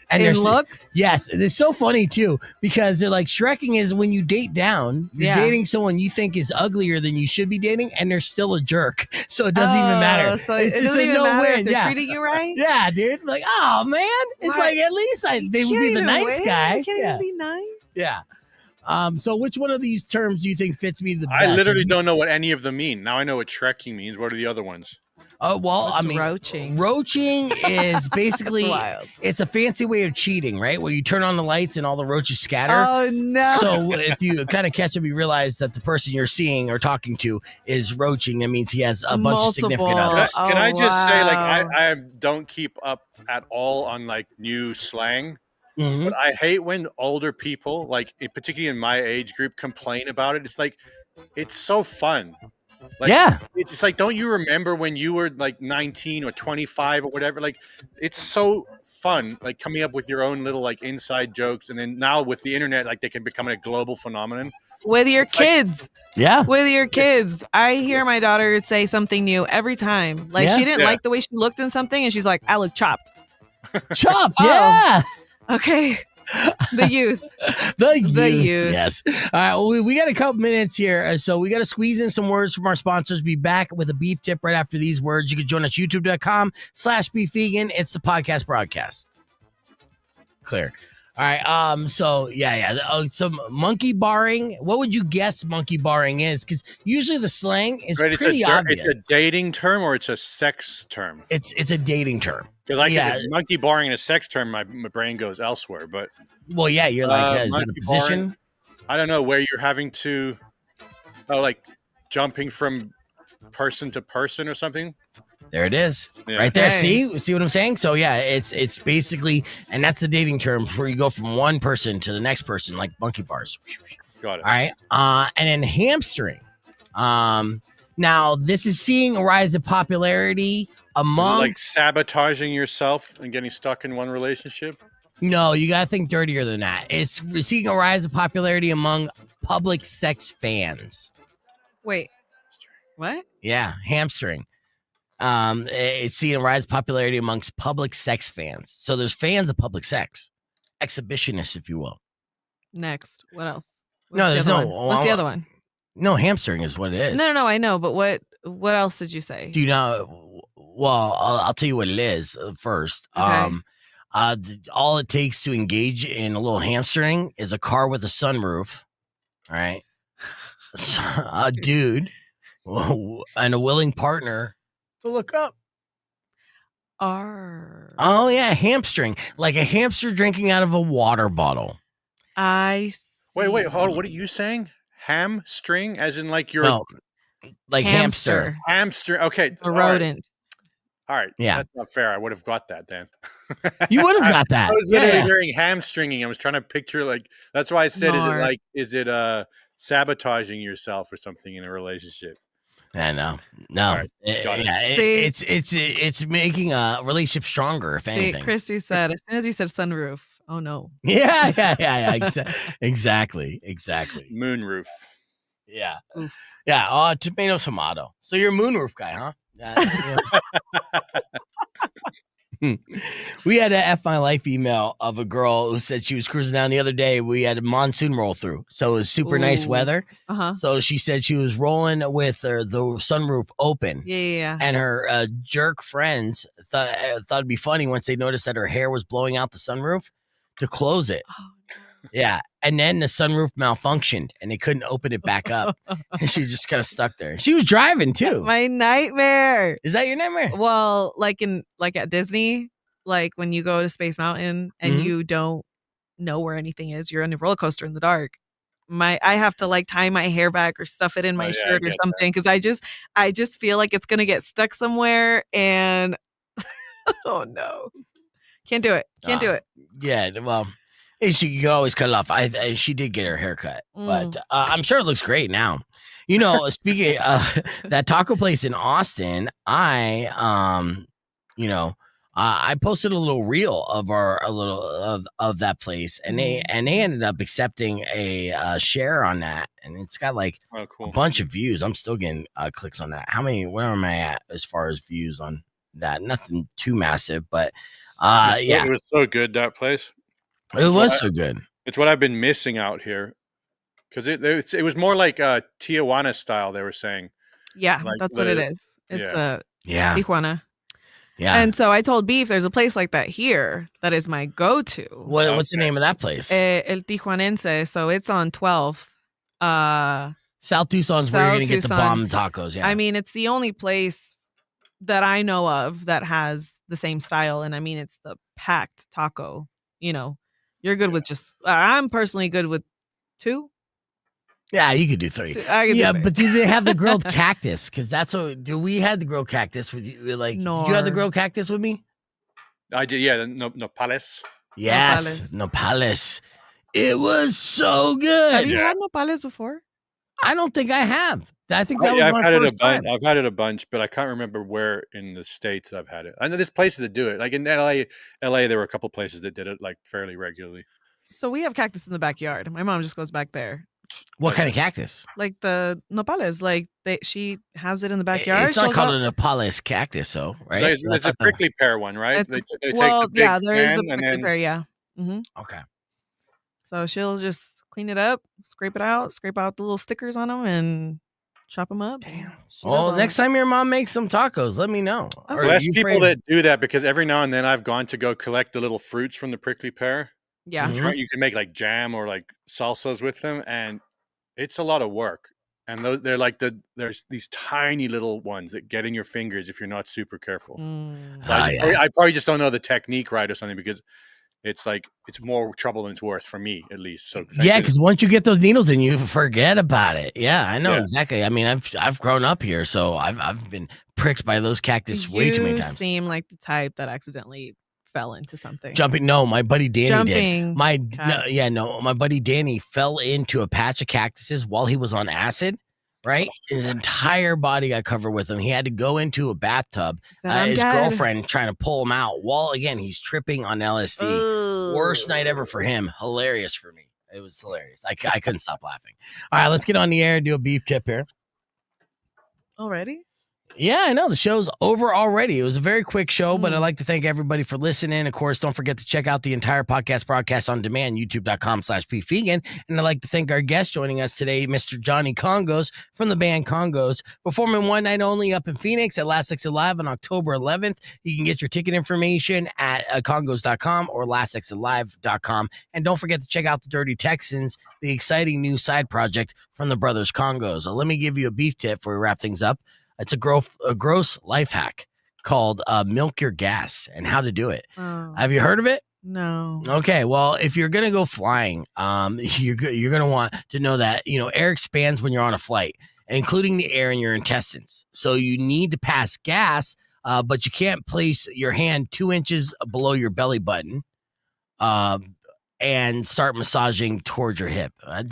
And in looks? Yes. It's so funny too, because they're like shrekking is when you date down, you're dating someone you think is uglier than you should be dating, and they're still a jerk. So it doesn't even matter. So it's just a no-win. They're treating you right? Yeah, dude. Like, oh man. It's like at least they would be the nice guy. You can't even be nice. Yeah. So which one of these terms do you think fits me the best? I literally don't know what any of them mean. Now I know what shrekking means. What are the other ones? Oh, well, What's I mean, roaching? Roaching is basically, wild. It's a fancy way of cheating, right? Where you turn on the lights and all the roaches scatter. Oh, no. So if you kind of catch them, you realize that the person you're seeing or talking to is roaching. That means he has a bunch of significant others. Can I just say, like, I don't keep up at all on, like, new slang. Mm-hmm. But I hate when older people, like, particularly in my age group, complain about it. It's like, it's so fun. Like, yeah, it's just like, don't you remember when you were like 19 or 25 or whatever? Like, it's so fun, like coming up with your own little like inside jokes. And then now with the internet, like they can become a global phenomenon. With your kids. Yeah. With your kids. I hear my daughter say something new every time. Like she didn't like the way she looked in something and she's like, I look chopped. Chopped, yeah. Okay. The youth. The youth. youth. Yes. All right. Well, we got a couple minutes here. So we got to squeeze in some words from our sponsors. Be back with a beef tip right after these words. You can join us youtube.com/beefvegan. It's the podcast broadcast. Clear. All right. So some monkey barring. What would you guess monkey barring is? Because usually the slang is pretty obvious. It's a dating term or it's a sex term? It's a dating term. Because monkey barring and a sex term, my brain goes elsewhere. But you're like, is it a position? Barring, I don't know, where you're having to, like jumping from person to person or something. There it is, right there. See what I'm saying? So it's basically, and that's the dating term where you go from one person to the next person, like monkey bars. Got it. All right, and then hamstring. Now this is seeing a rise of popularity among like sabotaging yourself and getting stuck in one relationship. No, you gotta think dirtier than that. It's seeing a rise of popularity among public sex fans. Wait, what? Yeah, hamstring. It's seeing a rise of popularity amongst public sex fans. So there's fans of public sex, exhibitionists, if you will. Next, what else? What's the other one? No, hamstring is what it is. No, I know, but what else did you say? Do you know? Well, I'll tell you what it is first. Okay. All it takes to engage in a little hamstring is a car with a sunroof. All right, a dude and a willing partner to look up. Oh yeah, hamstring, like a hamster drinking out of a water bottle. I see. Wait, hold on. What are you saying? Hamstring, as in like you're like hamster. Okay, a rodent. All right. Yeah, that's not fair. I would have got that then. You would have got that. I was literally hearing hamstringing. I was trying to picture that's why I said, is it sabotaging yourself or something in a relationship? No. Right, it's making a relationship stronger, if anything. Christy said, as soon as you said sunroof, oh no. Yeah. Exactly. Moonroof. Yeah. Oof. Yeah. Tomato. So you're a moonroof guy, huh? We had an F My Life email of a girl who said she was cruising down the other day. We had a monsoon roll through, so it was super nice weather. So she said she was rolling with the sunroof open. Yeah. And her jerk friends thought it'd be funny once they noticed that her hair was blowing out the sunroof to close it. Oh, no. Yeah. And then the sunroof malfunctioned and they couldn't open it back up. And she just kind of stuck there. She was driving too. My nightmare. Is that your nightmare? Well, like at Disney, like when you go to Space Mountain and you don't know where anything is, you're on a roller coaster in the dark. I have to like tie my hair back or stuff it in my shirt or something because I just feel like it's gonna get stuck somewhere and oh no, can't do it. Do it. Yeah, well. She could always cut it off. She did get her hair cut, but I'm sure it looks great now. You know, speaking of that taco place in Austin, I posted a little reel of that place, and they ended up accepting a share on that, and it's got like a bunch of views. I'm still getting clicks on that. Where am I at as far as views on that? Nothing too massive, but it was so good, that place. It was so good. It's what I've been missing out here, because it was more like Tijuana style. They were saying, yeah, like that's what it is. It's Tijuana. Yeah. And so I told Beef, there's a place like that here that is my go-to. What's the name of that place? El Tijuanense. So it's on 12th. South Tucson's where you're gonna get the bomb tacos. Yeah. I mean, it's the only place that I know of that has the same style, and I mean, it's the packed taco. You know. You're good with just. I'm personally good with 2. Yeah, you could do 3. But do they have the grilled cactus? Because that's what. Do we had the grilled cactus with you? Like, no. Did you have the grilled cactus with me? I did. Yeah, nopales. Yes, nopales. It was so good. Have you had nopales before? I don't think I have. I think that was I've my had first time. I've had it a bunch, but I can't remember where in the States I've had it. I know there's places that do it. Like in LA, there were a couple places that did it like fairly regularly. So we have cactus in the backyard. My mom just goes back there. What kind of cactus? Like the nopales. Like she has it in the backyard. It's not called a nopales cactus, though, right? So it's a prickly pear one, right? They take there is the the prickly pear. Yeah. Mm-hmm. Okay. So she'll just clean it up, scrape out the little stickers on them, and chop them up. Damn. She does Well, all next that. time your mom makes some tacos, let me know. Okay. Or Less you people afraid- that do that, because every now and then I've gone to go collect the little fruits from the prickly pear. Yeah. Mhm. You can make like jam or like salsas with them, and it's a lot of work. And they're like there's these tiny little ones that get in your fingers if you're not super careful. Mm. So I probably just don't know the technique right or something, because it's like it's more trouble than it's worth for me, at least. So thank Yeah, goodness. because once you get those needles in, you forget about it. Yeah, I know Yeah. exactly. I mean, I've grown up here, so I've been pricked by those cactus way too many You times. seem like the type that accidentally fell into something. Jumping, no, my buddy Danny Jumping. did. My buddy Danny fell into a patch of cactuses while he was on acid. Right, his entire body got covered with them. He had to go into a bathtub. He said, "I'm His dead." girlfriend trying to pull him out while again he's tripping on LSD. Ugh. Worst night ever for him. Hilarious for me. It was hilarious. I couldn't stop laughing. All right, let's get on the air and do a beef tip here. Already? Yeah, I know the show's over already. It was a very quick show, but I'd Mm. like to thank everybody for listening. Of course, don't forget to check out the entire podcast broadcast on demand, youtube.com/beefvegan. And I'd like to thank our guest joining us today, Mr. Johnny Kongos from the band Kongos, performing one night only up in Phoenix at Last Exit Live on October 11th. You can get your ticket information at kongos.com or lastexitlive.com. And don't forget to check out the Dirty Texans, the exciting new side project from the brothers Kongos. So let me give you a beef tip before we wrap things up. It's a gross life hack called milk your gas and how to do it. Oh, Have you heard of it? no. Okay, well, if you're gonna go flying, you're gonna want to know that air expands when you're on a flight, including the air in your intestines. So you need to pass gas, but you can't place your hand 2 inches below your belly button, and start massaging towards your hip. I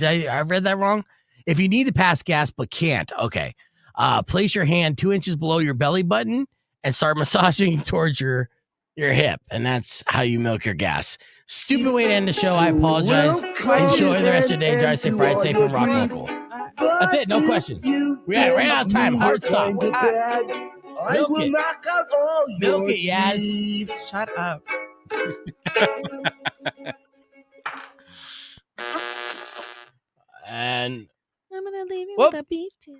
read that wrong? If you need to pass gas but can't, okay. Place your hand 2 inches below your belly button and start massaging towards your hip. And that's how you milk your gas. Stupid way to end the show. I apologize. Enjoy the rest of your day. Drive safe, ride safe, and rock local. That's it. No questions. We ran out of time. Hard stop. Milk it. Milk it, Yaz. Shut up. And I'm going to leave you Whoop. with a beef tip.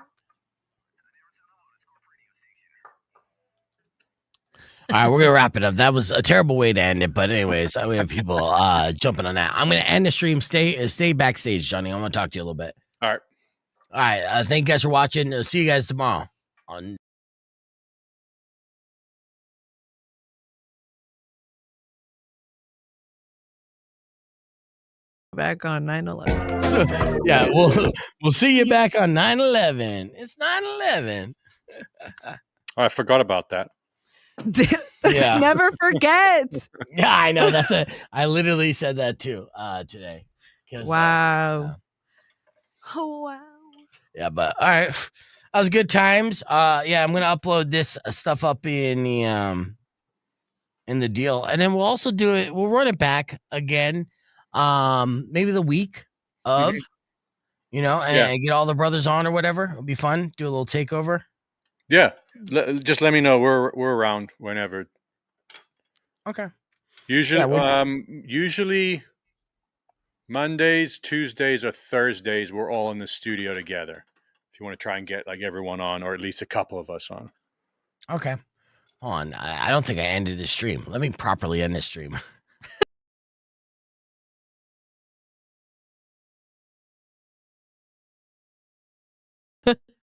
all right, we're gonna wrap it up. That was a terrible way to end it, but anyways, we have people jumping on that. I'm gonna end the stream. Stay backstage, Johnny. I want to talk to you a little bit. All right. All right. Thank you guys for watching. See you guys tomorrow on. Back on 9/11. Yeah, we'll see you back on 9/11. It's 9/11. Oh, I forgot about that. Yeah. Never forget. Yeah, I know. I literally said that too today. 'Cause, Wow. Oh, wow. yeah, but all right. That was good times. Yeah, I'm gonna upload this stuff up in the deal, and then we'll also do it. We'll run it back again. Maybe the week of, and get all the brothers on or whatever. It'll be fun. Do a little takeover. Yeah. Just let me know. We're around whenever. Okay. Usually, usually Mondays, Tuesdays, or Thursdays, we're all in the studio together. If you want to try and get like everyone on, or at least a couple of us on. Okay. Hold on. I don't think I ended the stream. Let me properly end this stream.